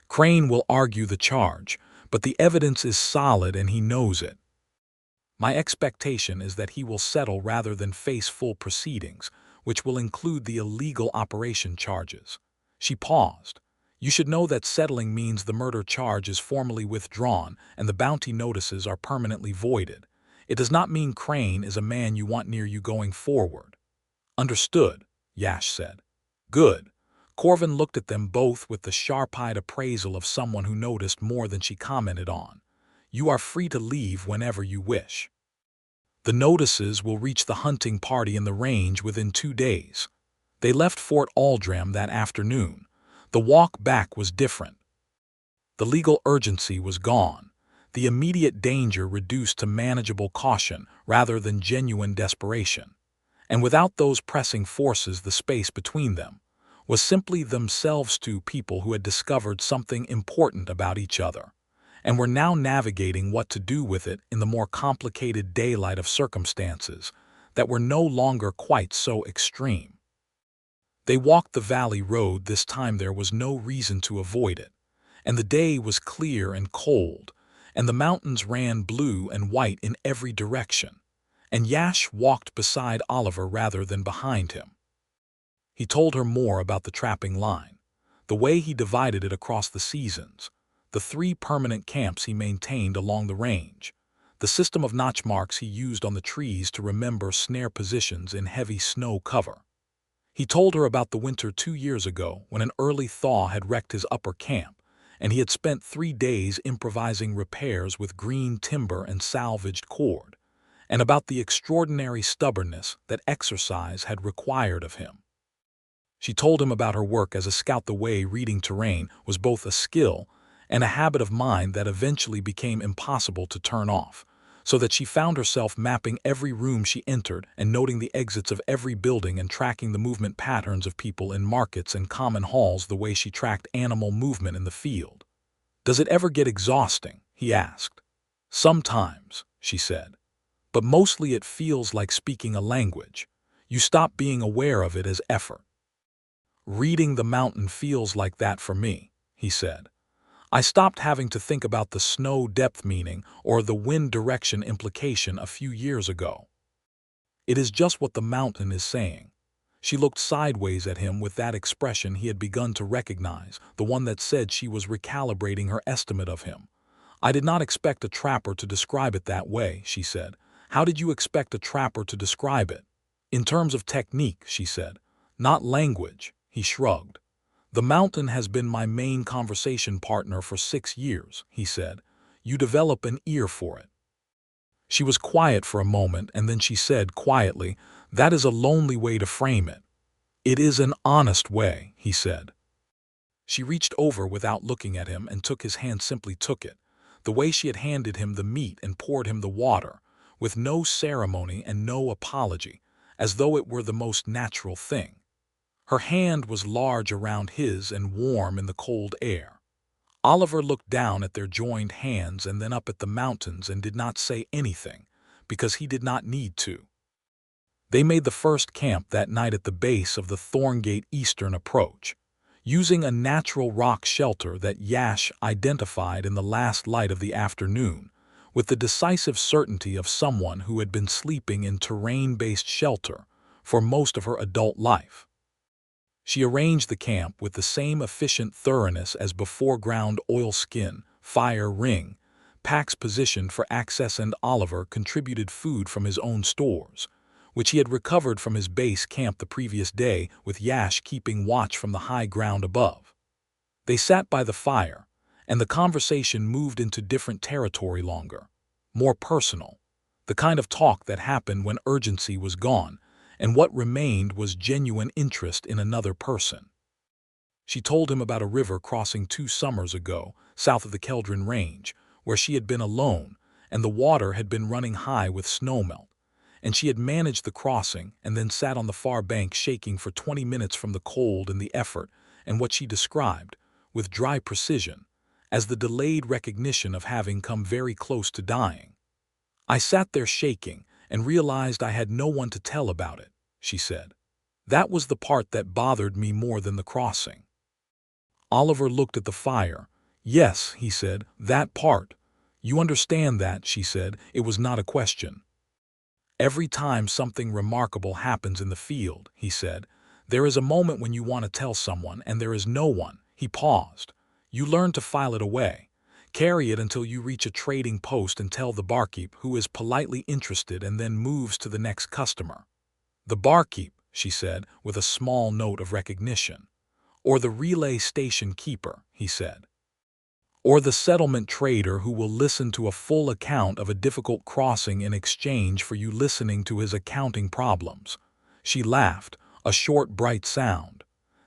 Speaker 1: "Crane will argue the charge, but the evidence is solid and he knows it. My expectation is that he will settle rather than face full proceedings, which will include the illegal operation charges." She paused. "You should know that settling means the murder charge is formally withdrawn and the bounty notices are permanently voided. It does not mean Crane is a man you want near you going forward." "Understood," Yash said. "Good." Corvin looked at them both with the sharp-eyed appraisal of someone who noticed more than she commented on. "You are free to leave whenever you wish. The notices will reach the hunting party in the range within 2 days." They left Fort Aldram that afternoon. The walk back was different. The legal urgency was gone, the immediate danger reduced to manageable caution rather than genuine desperation. And without those pressing forces, the space between them was simply themselves, 2 people who had discovered something important about each other, and were now navigating what to do with it in the more complicated daylight of circumstances that were no longer quite so extreme. They walked the valley road. This time there was no reason to avoid it, and the day was clear and cold, and the mountains ran blue and white in every direction, and Yash walked beside Oliver rather than behind him. He told her more about the trapping line, the way he divided it across the seasons, the 3 permanent camps he maintained along the range, the system of notch marks he used on the trees to remember snare positions in heavy snow cover. He told her about the winter 2 years ago when an early thaw had wrecked his upper camp, and he had spent 3 days improvising repairs with green timber and salvaged cord, and about the extraordinary stubbornness that exercise had required of him. She told him about her work as a scout, the way reading terrain was both a skill and a habit of mind that eventually became impossible to turn off, so that she found herself mapping every room she entered and noting the exits of every building and tracking the movement patterns of people in markets and common halls the way she tracked animal movement in the field. "Does it ever get exhausting?" he asked. "Sometimes," she said, "but mostly it feels like speaking a language. You stop being aware of it as effort." "Reading the mountain feels like that for me," he said. "I stopped having to think about the snow depth meaning or the wind direction implication a few years ago. It is just what the mountain is saying." She looked sideways at him with that expression he had begun to recognize, the one that said she was recalibrating her estimate of him. "I did not expect a trapper to describe it that way," she said. "How did you expect a trapper to describe it?" "In terms of technique," she said. "Not language," he shrugged. "The mountain has been my main conversation partner for 6 years," he said. "You develop an ear for it." She was quiet for a moment, and then she said quietly, "That is a lonely way to frame it." "It is an honest way," he said. She reached over without looking at him and took his hand, simply took it, the way she had handed him the meat and poured him the water, with no ceremony and no apology, as though it were the most natural thing. Her hand was large around his and warm in the cold air. Oliver looked down at their joined hands and then up at the mountains and did not say anything, because he did not need to. They made the first camp that night at the base of the Thorngate Eastern approach, using a natural rock shelter that Yash identified in the last light of the afternoon, with the decisive certainty of someone who had been sleeping in terrain-based shelter for most of her adult life. She arranged the camp with the same efficient thoroughness as before: ground oilskin, fire ring, packs positioned for access, and Oliver contributed food from his own stores, which he had recovered from his base camp the previous day, with Yash keeping watch from the high ground above. They sat by the fire, and the conversation moved into different territory, longer, more personal, the kind of talk that happened when urgency was gone, and what remained was genuine interest in another person. She told him about a river crossing 2 summers ago, south of the Keldran range, where she had been alone, and the water had been running high with snowmelt, and she had managed the crossing and then sat on the far bank shaking for 20 minutes from the cold and the effort, and what she described, with dry precision, as the delayed recognition of having come very close to dying. "I sat there shaking and realized I had no one to tell about it," she said. "That was the part that bothered me more than the crossing." Oliver looked at the fire. "Yes," he said, "that part. You understand that," she said. "It was not a question. Every time something remarkable happens in the field," he said, "there is a moment when you want to tell someone and there is no one." He paused. "You learn to file it away. Carry it until you reach a trading post and tell the barkeep, who is politely interested and then moves to the next customer." "The barkeep," she said, with a small note of recognition. "Or the relay station keeper," he said. "Or the settlement trader who will listen to a full account of a difficult crossing in exchange for you listening to his accounting problems." She laughed, a short, bright sound.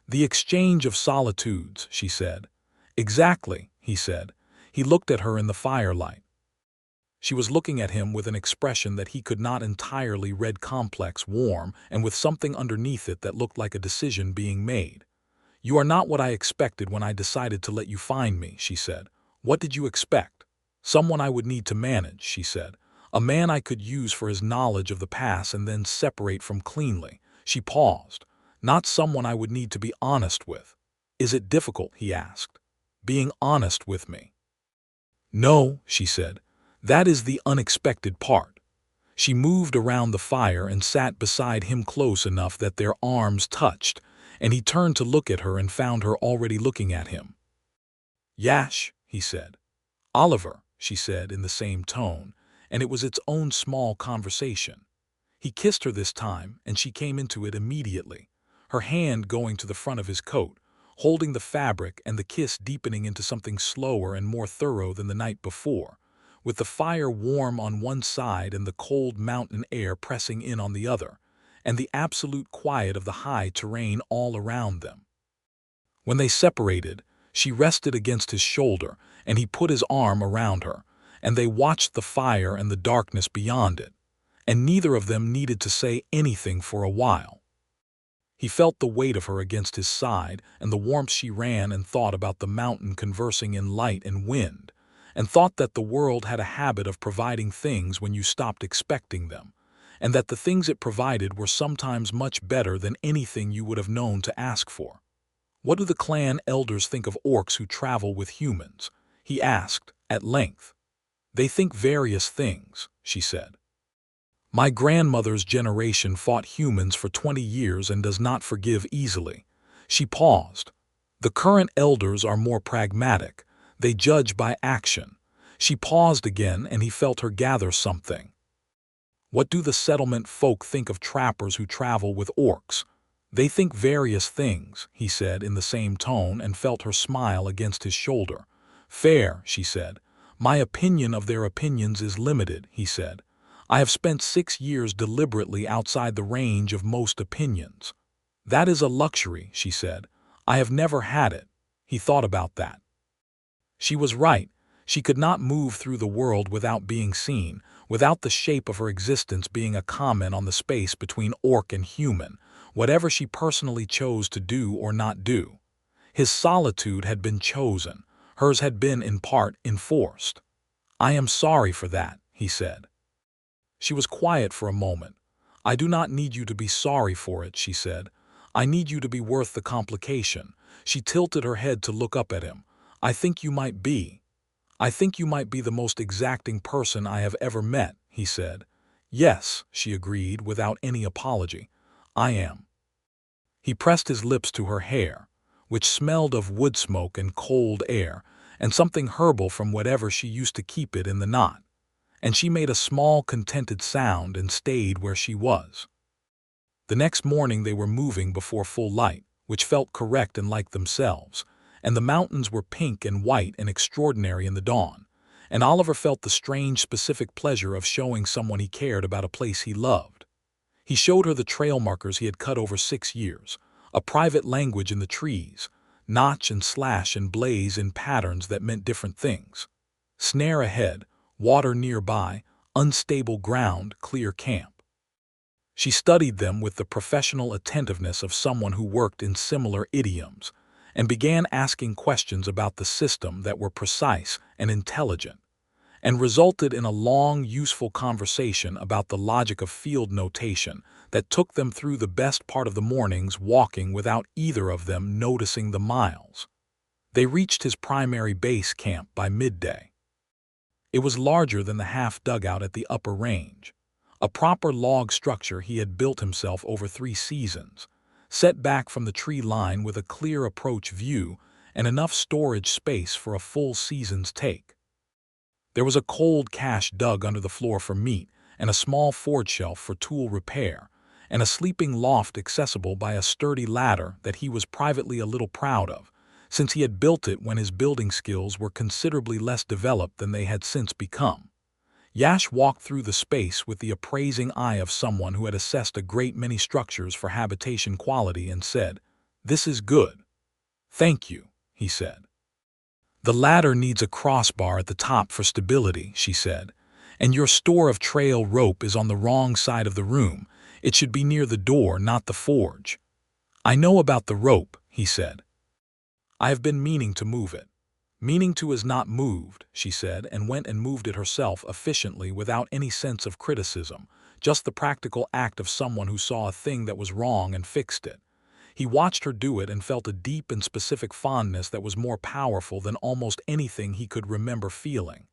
Speaker 1: "The exchange of solitudes," she said. "Exactly," he said. He looked at her in the firelight. She was looking at him with an expression that he could not entirely read, complex, warm, and with something underneath it that looked like a decision being made. "You are not what I expected when I decided to let you find me," she said. "What did you expect?" "Someone I would need to manage," she said. "A man I could use for his knowledge of the past and then separate from cleanly." She paused. "Not someone I would need to be honest with." "Is it difficult?" he asked. "Being honest with me?" "No," she said. "That is the unexpected part." She moved around the fire and sat beside him close enough that their arms touched, and he turned to look at her and found her already looking at him. "Yash," he said. "Oliver," she said in the same tone, and it was its own small conversation. He kissed her this time, and she came into it immediately, her hand going to the front of his coat, holding the fabric, and the kiss deepening into something slower and more thorough than the night before, with the fire warm on one side and the cold mountain air pressing in on the other, and the absolute quiet of the high terrain all around them. When they separated, she rested against his shoulder, and he put his arm around her, and they watched the fire and the darkness beyond it, and neither of them needed to say anything for a while. He felt the weight of her against his side, and the warmth. She ran and thought about the mountain conversing in light and wind, and thought that the world had a habit of providing things when you stopped expecting them, and that the things it provided were sometimes much better than anything you would have known to ask for. "What do the clan elders think of orcs who travel with humans?" he asked, at length. "They think various things," she said. "My grandmother's generation fought humans for 20 years and does not forgive easily." She paused. "The current elders are more pragmatic. They judge by action." She paused again, and he felt her gather something. "What do the settlement folk think of trappers who travel with orcs?" "They think various things," he said in the same tone, and felt her smile against his shoulder. "Fair," she said. "My opinion of their opinions is limited," he said. "I have spent 6 years deliberately outside the range of most opinions." "That is a luxury," she said. "I have never had it." He thought about that. She was right. She could not move through the world without being seen, without the shape of her existence being a comment on the space between orc and human, whatever she personally chose to do or not do. His solitude had been chosen. Hers had been, in part, enforced. "I am sorry for that," he said. She was quiet for a moment. "I do not need you to be sorry for it," she said. "I need you to be worth the complication." She tilted her head to look up at him. "I think you might be. I think you might be the most exacting person I have ever met," he said. "Yes," she agreed without any apology. "I am." He pressed his lips to her hair, which smelled of wood smoke and cold air, and something herbal from whatever she used to keep it in the knot. And she made a small, contented sound and stayed where she was. The next morning they were moving before full light, which felt correct and like themselves, and the mountains were pink and white and extraordinary in the dawn, and Oliver felt the strange, specific pleasure of showing someone he cared about a place he loved. He showed her the trail markers he had cut over 6 years, a private language in the trees, notch and slash and blaze in patterns that meant different things. Snare ahead, water nearby, unstable ground, clear camp. She studied them with the professional attentiveness of someone who worked in similar idioms, and began asking questions about the system that were precise and intelligent, and resulted in a long, useful conversation about the logic of field notation that took them through the best part of the mornings walking without either of them noticing the miles. They reached his primary base camp by midday. It was larger than the half-dugout at the upper range, a proper log structure he had built himself over 3 seasons, set back from the tree line with a clear approach view and enough storage space for a full season's take. There was a cold cache dug under the floor for meat and a small forge shelf for tool repair, and a sleeping loft accessible by a sturdy ladder that he was privately a little proud of, since he had built it when his building skills were considerably less developed than they had since become. Yash walked through the space with the appraising eye of someone who had assessed a great many structures for habitation quality and said, "This is good." "Thank you," he said. "The ladder needs a crossbar at the top for stability," she said, "and your store of trail rope is on the wrong side of the room. It should be near the door, not the forge." "I know about the rope," he said. "I have been meaning to move it." "Meaning to is not moved," she said, and went and moved it herself efficiently without any sense of criticism, just the practical act of someone who saw a thing that was wrong and fixed it. He watched her do it and felt a deep and specific fondness that was more powerful than almost anything he could remember feeling.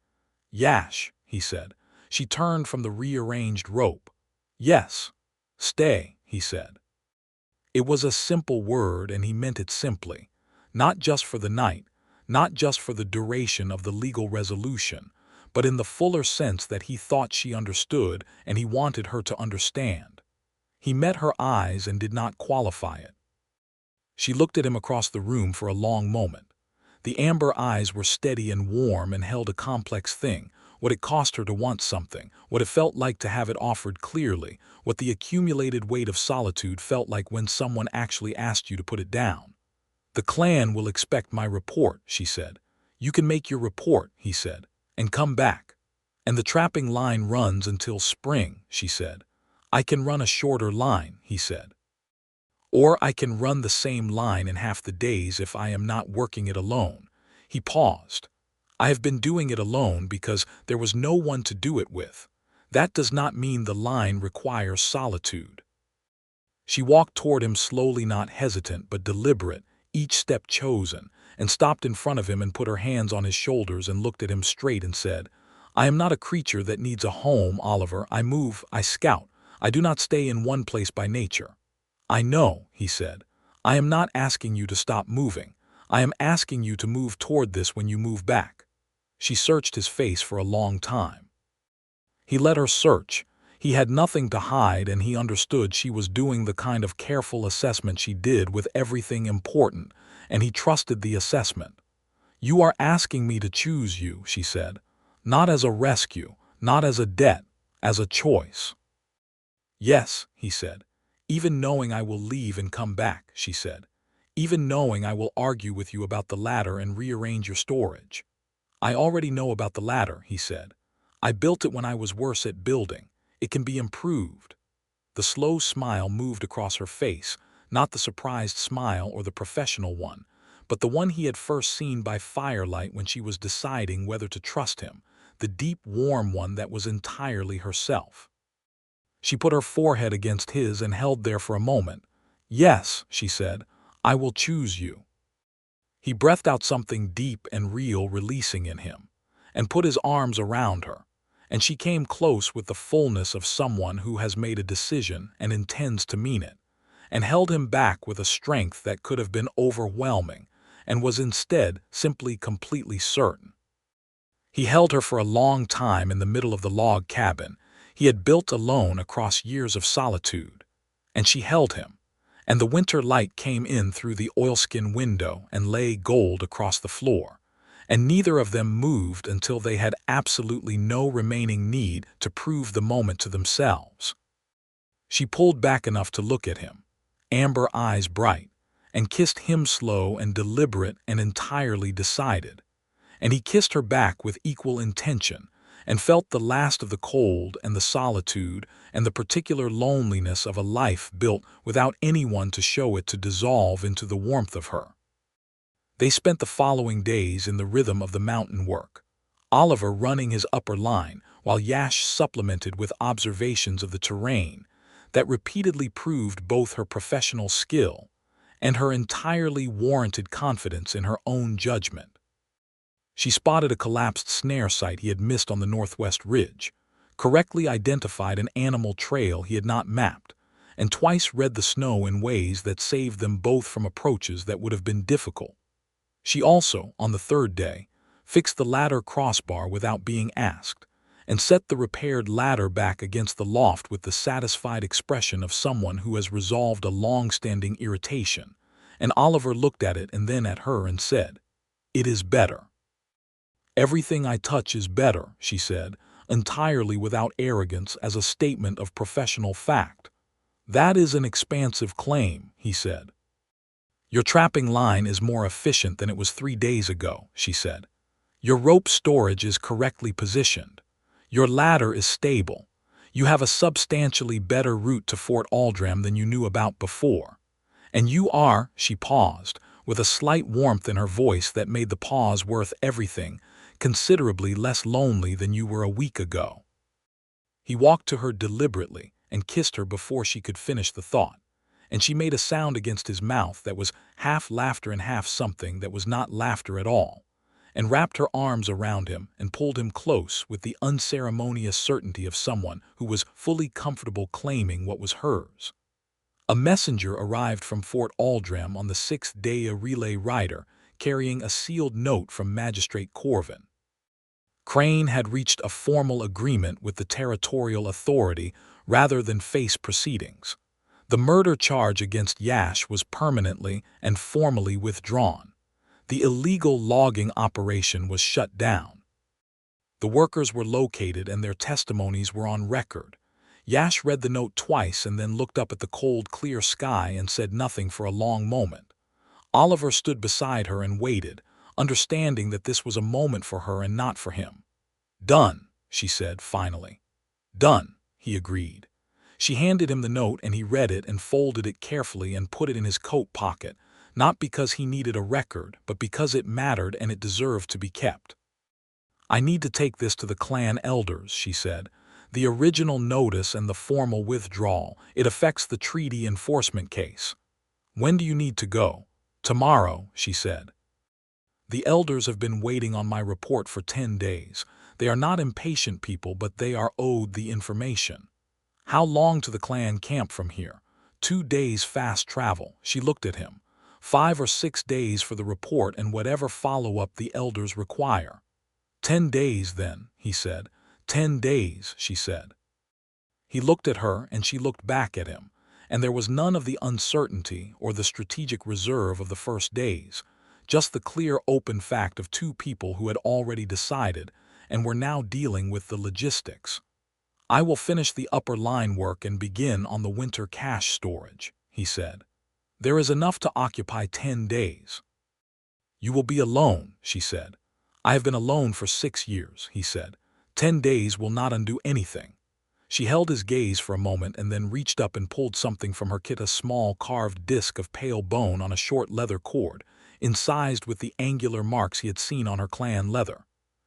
Speaker 1: "Yash," he said. She turned from the rearranged rope. "Yes." "Stay," he said. It was a simple word, and he meant it simply, not just for the night, not just for the duration of the legal resolution, but in the fuller sense that he thought she understood and he wanted her to understand. He met her eyes and did not qualify it. She looked at him across the room for a long moment. The amber eyes were steady and warm and held a complex thing, what it cost her to want something, what it felt like to have it offered clearly, what the accumulated weight of solitude felt like when someone actually asked you to put it down. "The clan will expect my report," she said. "You can make your report," he said, "and come back." "And the trapping line runs until spring," she said. "I can run a shorter line," he said. "Or I can run the same line in half the days if I am not working it alone." He paused. "I have been doing it alone because there was no one to do it with. That does not mean the line requires solitude." She walked toward him slowly, not hesitant but deliberate, each step chosen, and stopped in front of him and put her hands on his shoulders and looked at him straight and said, "I am not a creature that needs a home, Oliver. I move, I scout. I do not stay in one place by nature." "I know," he said. "I am not asking you to stop moving. I am asking you to move toward this when you move back." She searched his face for a long time. He let her search. He had nothing to hide, and he understood she was doing the kind of careful assessment she did with everything important, and he trusted the assessment. "You are asking me to choose you," she said. "Not as a rescue, not as a debt, as a choice." "Yes," he said. "Even knowing I will leave and come back," she said. "Even knowing I will argue with you about the ladder and rearrange your storage." "I already know about the ladder," he said. "I built it when I was worse at building. It can be improved." The slow smile moved across her face, not the surprised smile or the professional one, but the one he had first seen by firelight when she was deciding whether to trust him, the deep, warm one that was entirely herself. She put her forehead against his and held there for a moment. "Yes," she said, "I will choose you." He breathed out something deep and real releasing in him, and put his arms around her, and she came close with the fullness of someone who has made a decision and intends to mean it, and held him back with a strength that could have been overwhelming, and was instead simply completely certain. He held her for a long time in the middle of the log cabin he had built alone across years of solitude. And she held him, and the winter light came in through the oilskin window and lay gold across the floor, and neither of them moved until they had absolutely no remaining need to prove the moment to themselves. She pulled back enough to look at him, amber eyes bright, and kissed him slow and deliberate and entirely decided. And he kissed her back with equal intention, and felt the last of the cold and the solitude and the particular loneliness of a life built without anyone to show it to dissolve into the warmth of her. They spent the following days in the rhythm of the mountain work, Oliver running his upper line while Yash supplemented with observations of the terrain that repeatedly proved both her professional skill and her entirely warranted confidence in her own judgment. She spotted a collapsed snare site he had missed on the northwest ridge, correctly identified an animal trail he had not mapped, and twice read the snow in ways that saved them both from approaches that would have been difficult. She also, on the third day, fixed the ladder crossbar without being asked, and set the repaired ladder back against the loft with the satisfied expression of someone who has resolved a long-standing irritation. And Oliver looked at it and then at her and said, "It is better." "Everything I touch is better," she said, entirely without arrogance, as a statement of professional fact. "That is an expansive claim," he said. "Your trapping line is more efficient than it was 3 days ago," she said. "Your rope storage is correctly positioned. Your ladder is stable. You have a substantially better route to Fort Aldram than you knew about before. And you are," she paused, with a slight warmth in her voice that made the pause worth everything, "considerably less lonely than you were a week ago." He walked to her deliberately and kissed her before she could finish the thought, and she made a sound against his mouth that was half laughter and half something that was not laughter at all, and wrapped her arms around him and pulled him close with the unceremonious certainty of someone who was fully comfortable claiming what was hers. A messenger arrived from Fort Aldram on the 6th day, a relay rider carrying a sealed note from Magistrate Corvin. Crane had reached a formal agreement with the territorial authority rather than face proceedings. The murder charge against Yash was permanently and formally withdrawn. The illegal logging operation was shut down. The workers were located and their testimonies were on record. Yash read the note twice and then looked up at the cold, clear sky and said nothing for a long moment. Oliver stood beside her and waited, understanding that this was a moment for her and not for him. "Done," she said finally. "Done," he agreed. She handed him the note and he read it and folded it carefully and put it in his coat pocket, not because he needed a record, but because it mattered and it deserved to be kept. "I need to take this to the clan elders," she said. "The original notice and the formal withdrawal. It affects the treaty enforcement case." "When do you need to go?" "Tomorrow," she said. "The elders have been waiting on my report for 10 days. They are not impatient people, but they are owed the information." "How long to the clan camp from here?" 2 days fast travel." She looked at him. 5 or 6 days for the report and whatever follow-up the elders require." 10 days then," he said. 10 days, she said. He looked at her and she looked back at him, and there was none of the uncertainty or the strategic reserve of the first days, just the clear open fact of 2 people who had already decided and were now dealing with the logistics. "I will finish the upper line work and begin on the winter cash storage," he said. "There is enough to occupy 10 days. "You will be alone," she said. "I have been alone for 6 years," he said. 10 days will not undo anything." She held his gaze for a moment and then reached up and pulled something from her kit, a small carved disc of pale bone on a short leather cord, incised with the angular marks he had seen on her clan leather.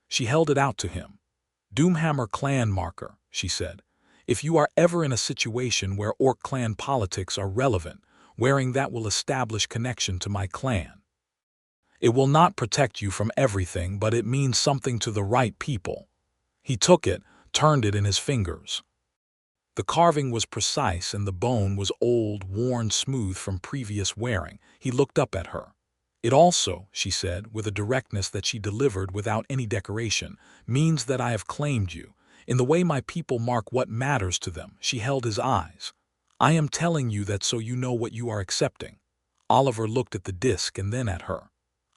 Speaker 1: She held it out to him. "Doomhammer clan marker," she said. "If you are ever in a situation where Orc clan politics are relevant, wearing that will establish connection to my clan. It will not protect you from everything, but it means something to the right people." He took it, turned it in his fingers. The carving was precise and the bone was old, worn smooth from previous wearing. He looked up at her. It also, she said, with a directness that she delivered without any decoration, means that I have claimed you. In the way my people mark what matters to them, she held his eyes. I am telling you that so you know what you are accepting. Oliver looked at the disc and then at her.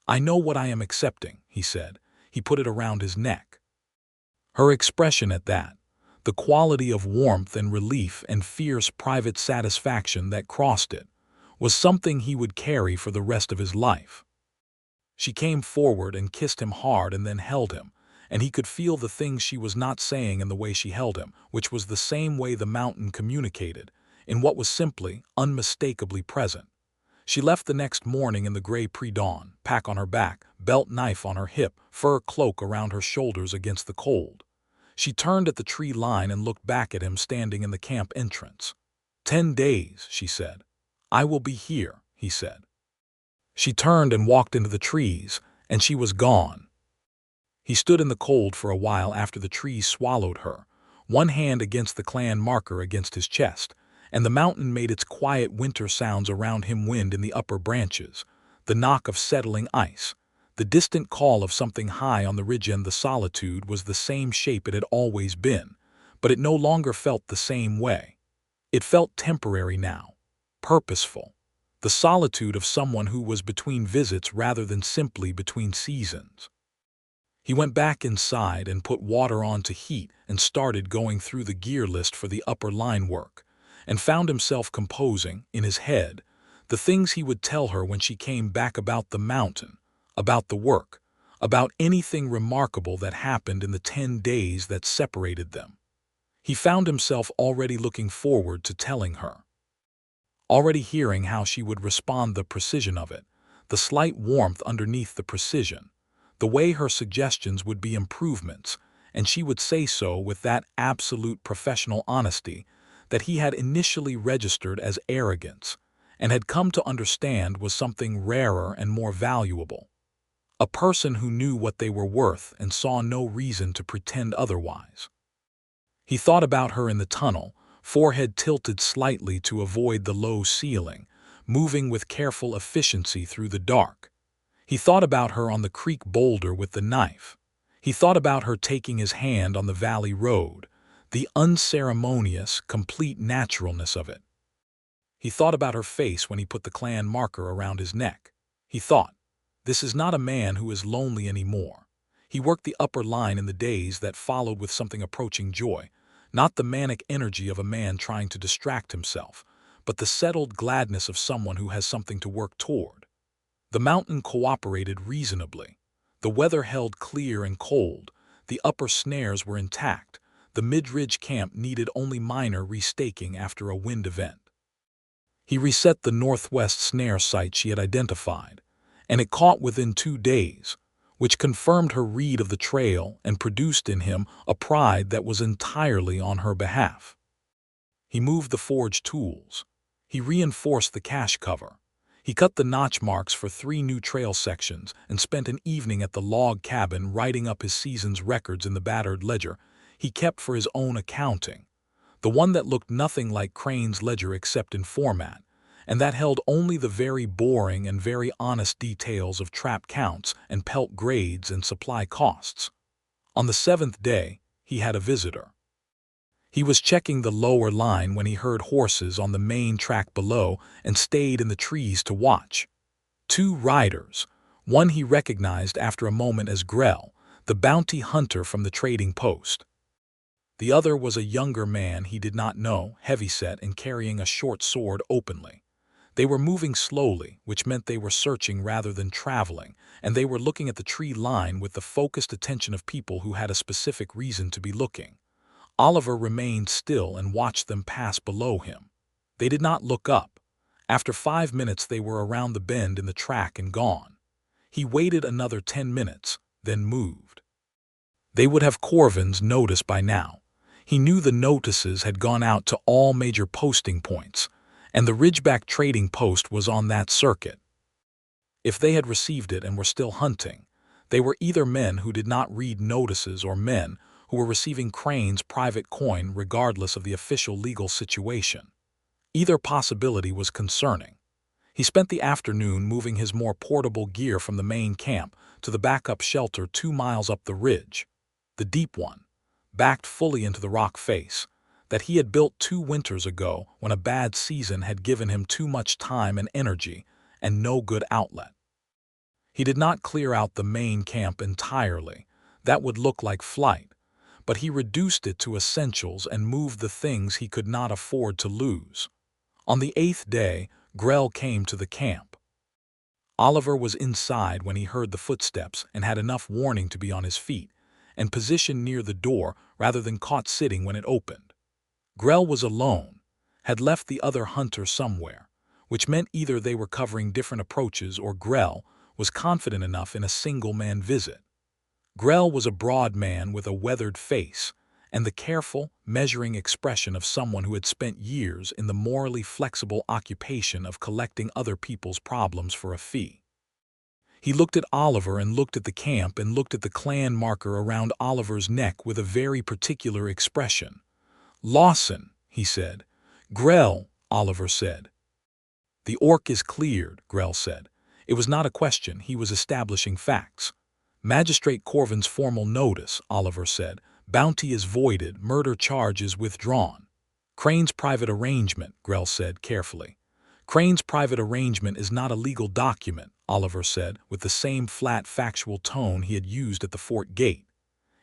Speaker 1: I know what I am accepting, he said. He put it around his neck. Her expression at that, the quality of warmth and relief and fierce private satisfaction that crossed it, was something he would carry for the rest of his life. She came forward and kissed him hard and then held him, and he could feel the things she was not saying in the way she held him, which was the same way the mountain communicated, in what was simply, unmistakably present. She left the next morning in the gray pre-dawn, pack on her back, belt knife on her hip, fur cloak around her shoulders against the cold. She turned at the tree line and looked back at him standing in the camp entrance. 10 days, she said. I will be here, he said. She turned and walked into the trees, and she was gone. He stood in the cold for a while after the trees swallowed her, one hand against the clan marker against his chest, and the mountain made its quiet winter sounds around him, wind in the upper branches, the knock of settling ice, the distant call of something high on the ridge, and the solitude was the same shape it had always been, but it no longer felt the same way. It felt temporary now, purposeful, the solitude of someone who was between visits rather than simply between seasons. He went back inside and put water on to heat and started going through the gear list for the upper line work, and found himself composing, in his head, the things he would tell her when she came back about the mountain, about the work, about anything remarkable that happened in the 10 days that separated them. He found himself already looking forward to telling her, already hearing how she would respond, the precision of it, the slight warmth underneath the precision, the way her suggestions would be improvements, and she would say so with that absolute professional honesty that he had initially registered as arrogance and had come to understand was something rarer and more valuable. A person who knew what they were worth and saw no reason to pretend otherwise. He thought about her in the tunnel, forehead tilted slightly to avoid the low ceiling, moving with careful efficiency through the dark. He thought about her on the creek boulder with the knife. He thought about her taking his hand on the valley road, the unceremonious, complete naturalness of it. He thought about her face when he put the clan marker around his neck. He thought, this is not a man who is lonely anymore. He worked the upper line in the days that followed with something approaching joy, not the manic energy of a man trying to distract himself, but the settled gladness of someone who has something to work toward. The mountain cooperated reasonably. The weather held clear and cold. The upper snares were intact. The mid-ridge camp needed only minor restaking after a wind event. He reset the northwest snare site she had identified, and it caught within 2 days, which confirmed her read of the trail and produced in him a pride that was entirely on her behalf. He moved the forge tools. He reinforced the cache cover. He cut the notch marks for 3 new trail sections and spent an evening at the log cabin writing up his season's records in the battered ledger he kept for his own accounting, the one that looked nothing like Crane's ledger except in format, and that held only the very boring and very honest details of trap counts and pelt grades and supply costs. On the 7th day, he had a visitor. He was checking the lower line when he heard horses on the main track below and stayed in the trees to watch. 2 riders, one he recognized after a moment as Grell, the bounty hunter from the trading post. The other was a younger man he did not know, heavyset and carrying a short sword openly. They were moving slowly, which meant they were searching rather than traveling, and they were looking at the tree line with the focused attention of people who had a specific reason to be looking. Oliver remained still and watched them pass below him. They did not look up. After 5 minutes they were around the bend in the track and gone. He waited another 10 minutes, then moved. They would have Corvin's notice by now. He knew the notices had gone out to all major posting points, and the Ridgeback trading post was on that circuit. If they had received it and were still hunting, they were either men who did not read notices or men who were receiving Crane's private coin regardless of the official legal situation. Either possibility was concerning. He spent the afternoon moving his more portable gear from the main camp to the backup shelter 2 miles up the ridge, the deep one, backed fully into the rock face, that he had built 2 winters ago when a bad season had given him too much time and energy and no good outlet. He did not clear out the main camp entirely. That would look like flight, but he reduced it to essentials and moved the things he could not afford to lose. On the 8th day, Grell came to the camp. Oliver was inside when he heard the footsteps and had enough warning to be on his feet and positioned near the door rather than caught sitting when it opened. Grell was alone, had left the other hunter somewhere, which meant either they were covering different approaches or Grell was confident enough in a single-man visit. Grell was a broad man with a weathered face and the careful, measuring expression of someone who had spent years in the morally flexible occupation of collecting other people's problems for a fee. He looked at Oliver and looked at the camp and looked at the clan marker around Oliver's neck with a very particular expression. "Lawson," he said. "Grell," Oliver said. "The orc is cleared," Grell said. It was not a question, he was establishing facts. "Magistrate Corvin's formal notice," Oliver said. "Bounty is voided, murder charge is withdrawn." "Crane's private arrangement," Grell said carefully. "Crane's private arrangement is not a legal document," Oliver said, with the same flat, factual tone he had used at the fort gate.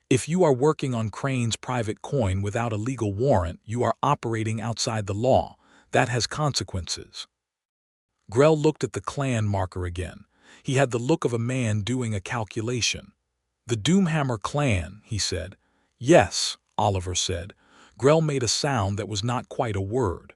Speaker 1: "If you are working on Crane's private coin without a legal warrant, you are operating outside the law. That has consequences." Grell looked at the clan marker again. He had the look of a man doing a calculation. "The Doomhammer clan," he said. "Yes," Oliver said. Grell made a sound that was not quite a word.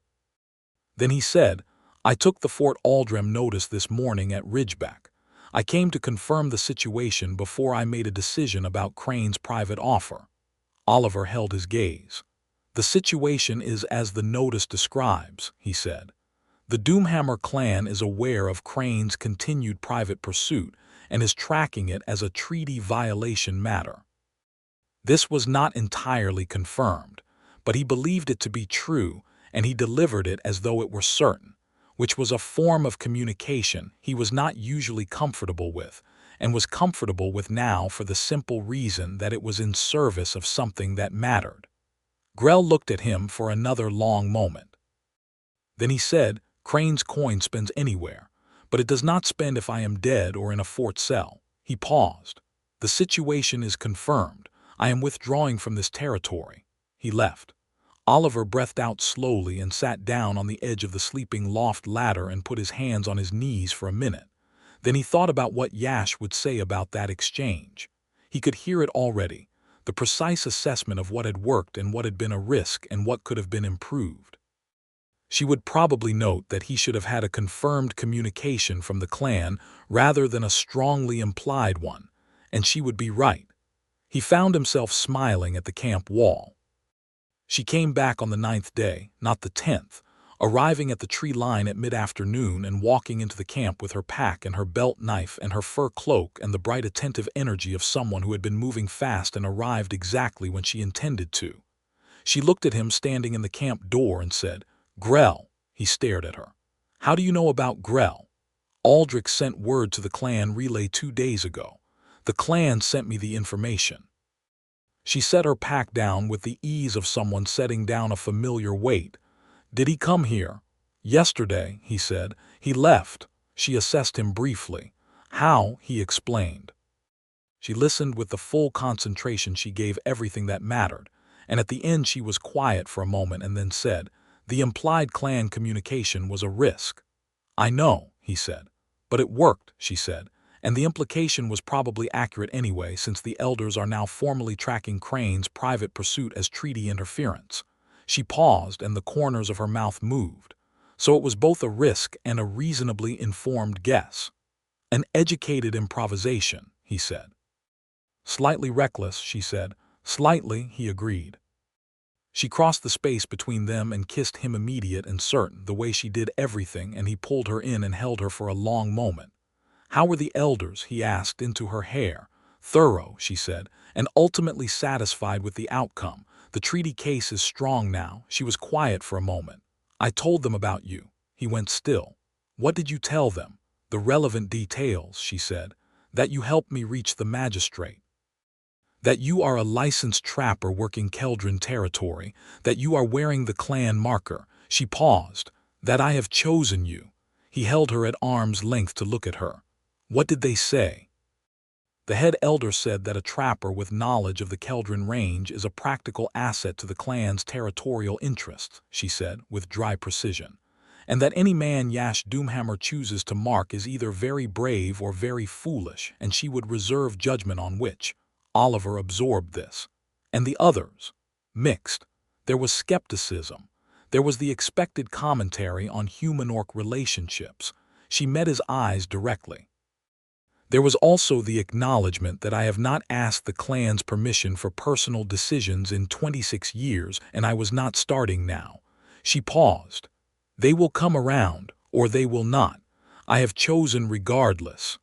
Speaker 1: Then he said, "I took the Fort Aldrem notice this morning at Ridgeback. I came to confirm the situation before I made a decision about Crane's private offer." Oliver held his gaze. "The situation is as the notice describes," he said. "The Doomhammer clan is aware of Crane's continued private pursuit and is tracking it as a treaty violation matter." This was not entirely confirmed, but he believed it to be true, and he delivered it as though it were certain, which was a form of communication he was not usually comfortable with, and was comfortable with now for the simple reason that it was in service of something that mattered. Grell looked at him for another long moment. Then he said, "Crane's coin spends anywhere, but it does not spend if I am dead or in a fort cell." He paused. "The situation is confirmed. I am withdrawing from this territory." He left. Oliver breathed out slowly and sat down on the edge of the sleeping loft ladder and put his hands on his knees for a minute. Then he thought about what Yash would say about that exchange. He could hear it already, the precise assessment of what had worked and what had been a risk and what could have been improved. She would probably note that he should have had a confirmed communication from the clan rather than a strongly implied one, and she would be right. He found himself smiling at the camp wall. She came back on the 9th day, not the 10th, arriving at the tree line at mid-afternoon and walking into the camp with her pack and her belt knife and her fur cloak and the bright attentive energy of someone who had been moving fast and arrived exactly when she intended to. She looked at him standing in the camp door and said, "Grell." He stared at her. "How do you know about Grell?" "Aldrich sent word to the clan relay 2 days ago. The clan sent me the information." She set her pack down with the ease of someone setting down a familiar weight. "Did he come here?" "Yesterday," he said. "He left." She assessed him briefly. "How?" he explained. She listened with the full concentration she gave everything that mattered, and at the end she was quiet for a moment and then said, "The implied clan communication was a risk." "I know," he said. "But it worked," she said, "and the implication was probably accurate anyway since the elders are now formally tracking Crane's private pursuit as treaty interference." She paused and the corners of her mouth moved. "So it was both a risk and a reasonably informed guess." "An educated improvisation," he said. "Slightly reckless," she said. "Slightly," he agreed. She crossed the space between them and kissed him immediate and certain, the way she did everything, and he pulled her in and held her for a long moment. "How were the elders?" he asked into her hair. "Thorough," she said, "and ultimately satisfied with the outcome. The treaty case is strong now." She was quiet for a moment. "I told them about you." He went still. What did you tell them? The relevant details, she said. That you helped me reach the magistrate. That you are a licensed trapper working Keldran territory. That you are wearing the clan marker. She paused. That I have chosen you. He held her at arm's length to look at her. What did they say? The head elder said that a trapper with knowledge of the Keldran range is a practical asset to the clan's territorial interests, she said, with dry precision, and that any man Yash Doomhammer chooses to mark is either very brave or very foolish, and she would reserve judgment on which. Oliver absorbed this. And the others? Mixed. There was skepticism. There was the expected commentary on human-orc relationships. She met his eyes directly. There was also the acknowledgement that I have not asked the clan's permission for personal decisions in 26 years, and I was not starting now. She paused. They will come around, or they will not. I have chosen regardless.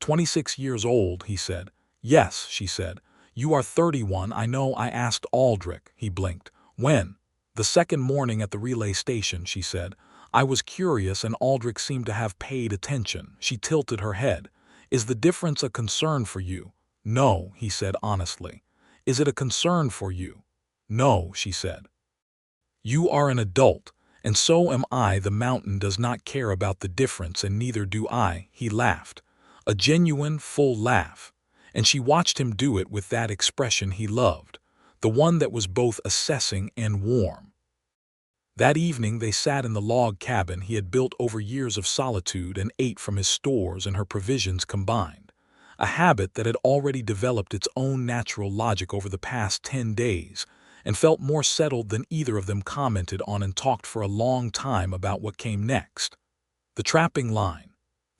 Speaker 1: 26 years old, he said. Yes, she said. You are 31, I know. I asked Aldrich, he blinked. When? The second morning at the relay station, she said. I was curious and Aldrich seemed to have paid attention. She tilted her head. Is the difference a concern for you? No, he said honestly. Is it a concern for you? No, she said. You are an adult, and so am I. The mountain does not care about the difference, and neither do I, he laughed. A genuine, full laugh. And she watched him do it with that expression he loved, the one that was both assessing and warm. That evening they sat in the log cabin he had built over years of solitude and ate from his stores and her provisions combined, a habit that had already developed its own natural logic over the past 10 days and felt more settled than either of them commented on, and talked for a long time about what came next. The trapping line,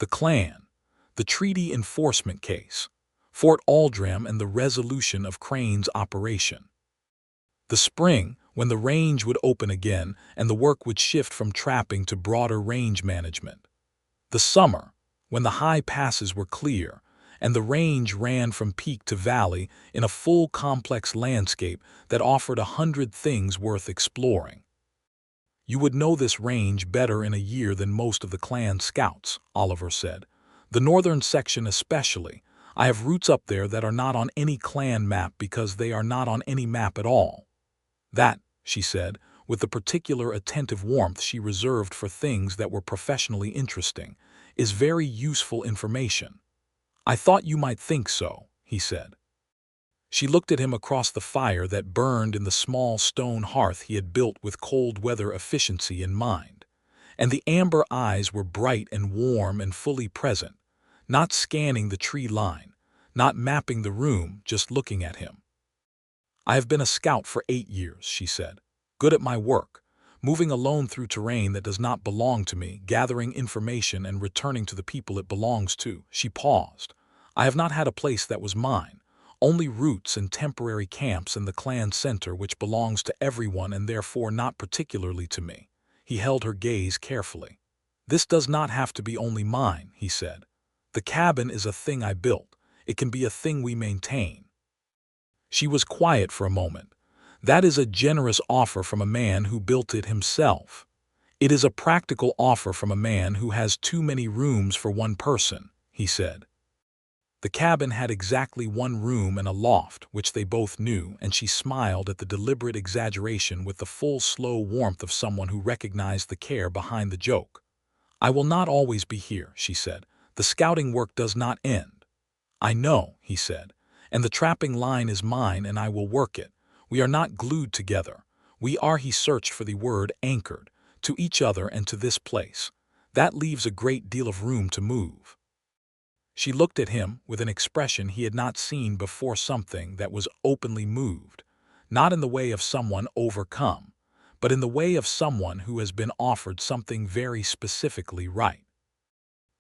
Speaker 1: the clan, the treaty enforcement case, Fort Aldram, and the resolution of Crane's operation. The spring, when the range would open again and the work would shift from trapping to broader range management. The summer, when the high passes were clear and the range ran from peak to valley in a full complex landscape that offered 100 things worth exploring. You would know this range better in a year than most of the clan scouts, Oliver said. The northern section especially. I have routes up there that are not on any clan map because they are not on any map at all. That, she said, with the particular attentive warmth she reserved for things that were professionally interesting, is very useful information. I thought you might think so, he said. She looked at him across the fire that burned in the small stone hearth he had built with cold weather efficiency in mind, and the amber eyes were bright and warm and fully present, not scanning the tree line, not mapping the room, just looking at him. I have been a scout for 8 years, she said, good at my work, moving alone through terrain that does not belong to me, gathering information and returning to the people it belongs to. She paused. I have not had a place that was mine, only roots and temporary camps in the clan center which belongs to everyone and therefore not particularly to me. He held her gaze carefully. This does not have to be only mine, he said. The cabin is a thing I built. It can be a thing we maintain. She was quiet for a moment. That is a generous offer from a man who built it himself. It is a practical offer from a man who has too many rooms for one person, he said. The cabin had exactly one room and a loft, which they both knew, and she smiled at the deliberate exaggeration with the full, slow warmth of someone who recognized the care behind the joke. I will not always be here, she said. The scouting work does not end. I know, he said. And the trapping line is mine and I will work it. We are not glued together. We are, he searched for the word, anchored, to each other and to this place. That leaves a great deal of room to move. She looked at him with an expression he had not seen before, something that was openly moved, not in the way of someone overcome, but in the way of someone who has been offered something very specifically right.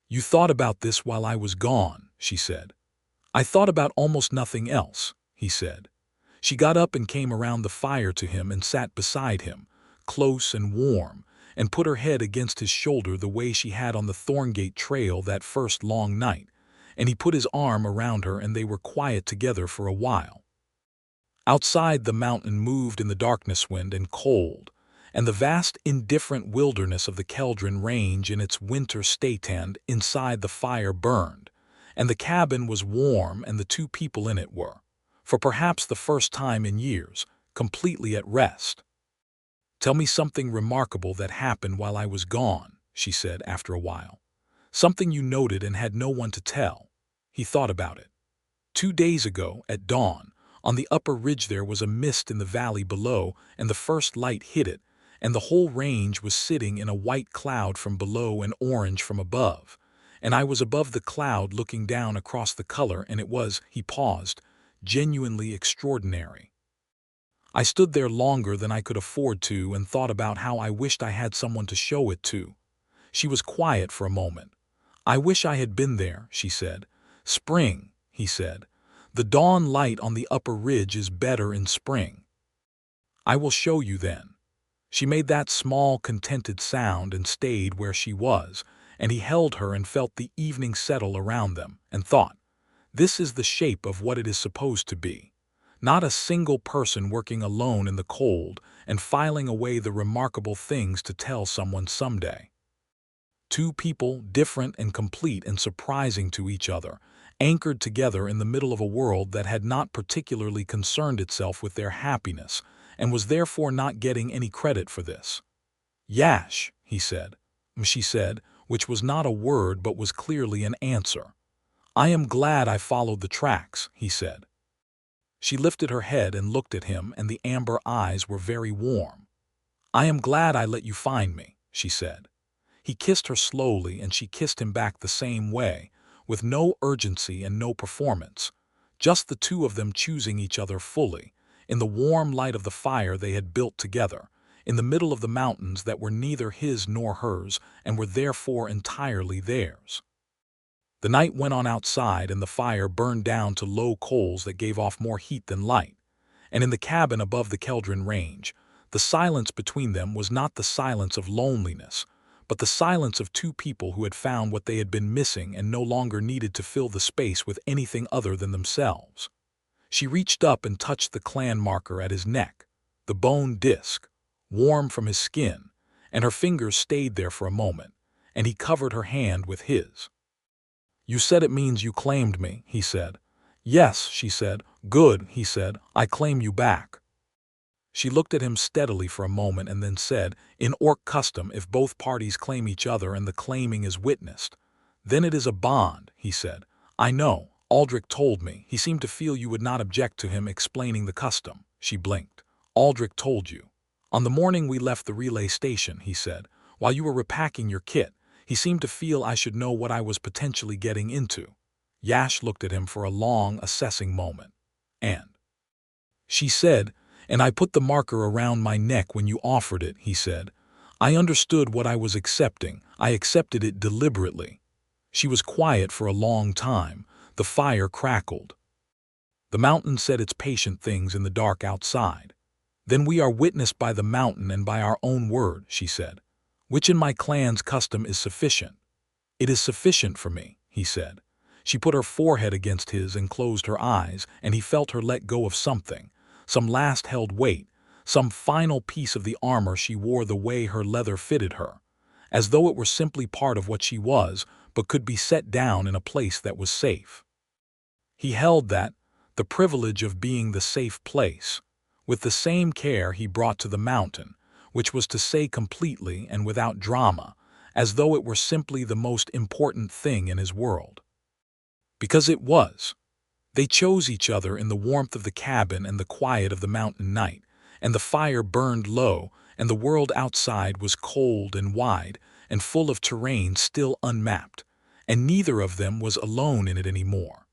Speaker 1: You thought about this while I was gone, she said. I thought about almost nothing else, he said. She got up and came around the fire to him and sat beside him, close and warm, and put her head against his shoulder the way she had on the Thorngate Trail that first long night, and he put his arm around her and they were quiet together for a while. Outside, the mountain moved in the darkness, wind and cold, and the vast indifferent wilderness of the Keldran range in its winter stand inside the fire burned, and the cabin was warm and the two people in it were, for perhaps the first time in years, completely at rest. "Tell me something remarkable that happened while I was gone," she said after a while. "Something you noted and had no one to tell." He thought about it. 2 days ago, at dawn, on the upper ridge there was a mist in the valley below, and the first light hit it, and the whole range was sitting in a white cloud from below and orange from above. And I was above the cloud looking down across the color, and it was, he paused, genuinely extraordinary. I stood there longer than I could afford to and thought about how I wished I had someone to show it to. She was quiet for a moment. "I wish I had been there," she said. "Spring," he said. "The dawn light on the upper ridge is better in spring." "I will show you then." She made that small, contented sound and stayed where she was, and he held her and felt the evening settle around them, and thought, this is the shape of what it is supposed to be. Not a single person working alone in the cold and filing away the remarkable things to tell someone someday. Two people, different and complete and surprising to each other, anchored together in the middle of a world that had not particularly concerned itself with their happiness and was therefore not getting any credit for this. "Yash," he said. She said, which was not a word but was clearly an answer. "I am glad I followed the tracks," he said. She lifted her head and looked at him, and the amber eyes were very warm. "I am glad I let you find me," she said. He kissed her slowly, and she kissed him back the same way, with no urgency and no performance, just the two of them choosing each other fully, in the warm light of the fire they had built together, in the middle of the mountains that were neither his nor hers and were therefore entirely theirs. The night went on outside, and the fire burned down to low coals that gave off more heat than light, and in the cabin above the Keldran range, the silence between them was not the silence of loneliness, but the silence of two people who had found what they had been missing and no longer needed to fill the space with anything other than themselves. She reached up and touched the clan marker at his neck, the bone disc, warm from his skin, and her fingers stayed there for a moment, and he covered her hand with his. "You said it means you claimed me," he said. "Yes," she said. "Good," he said. "I claim you back." She looked at him steadily for a moment and then said, "In Orc custom, if both parties claim each other and the claiming is witnessed, then it is a bond," he said. "I know. Aldrich told me. He seemed to feel you would not object to him explaining the custom." She blinked. "Aldrich told you." "On the morning we left the relay station," he said, "while you were repacking your kit, he seemed to feel I should know what I was potentially getting into." Yash looked at him for a long, assessing moment. "And?" She said, "And I put the marker around my neck when you offered it," he said. "I understood what I was accepting. I accepted it deliberately." She was quiet for a long time. The fire crackled. The mountain said its patient things in the dark outside. "Then we are witnessed by the mountain and by our own word," she said, "which in my clan's custom is sufficient." "It is sufficient for me," he said. She put her forehead against his and closed her eyes, and he felt her let go of something, some last held weight, some final piece of the armor she wore the way her leather fitted her, as though it were simply part of what she was, but could be set down in a place that was safe. He held that, the privilege of being the safe place, with the same care he brought to the mountain, which was to say completely and without drama, as though it were simply the most important thing in his world. Because it was. They chose each other in the warmth of the cabin and the quiet of the mountain night, and the fire burned low, and the world outside was cold and wide and full of terrain still unmapped, and neither of them was alone in it anymore.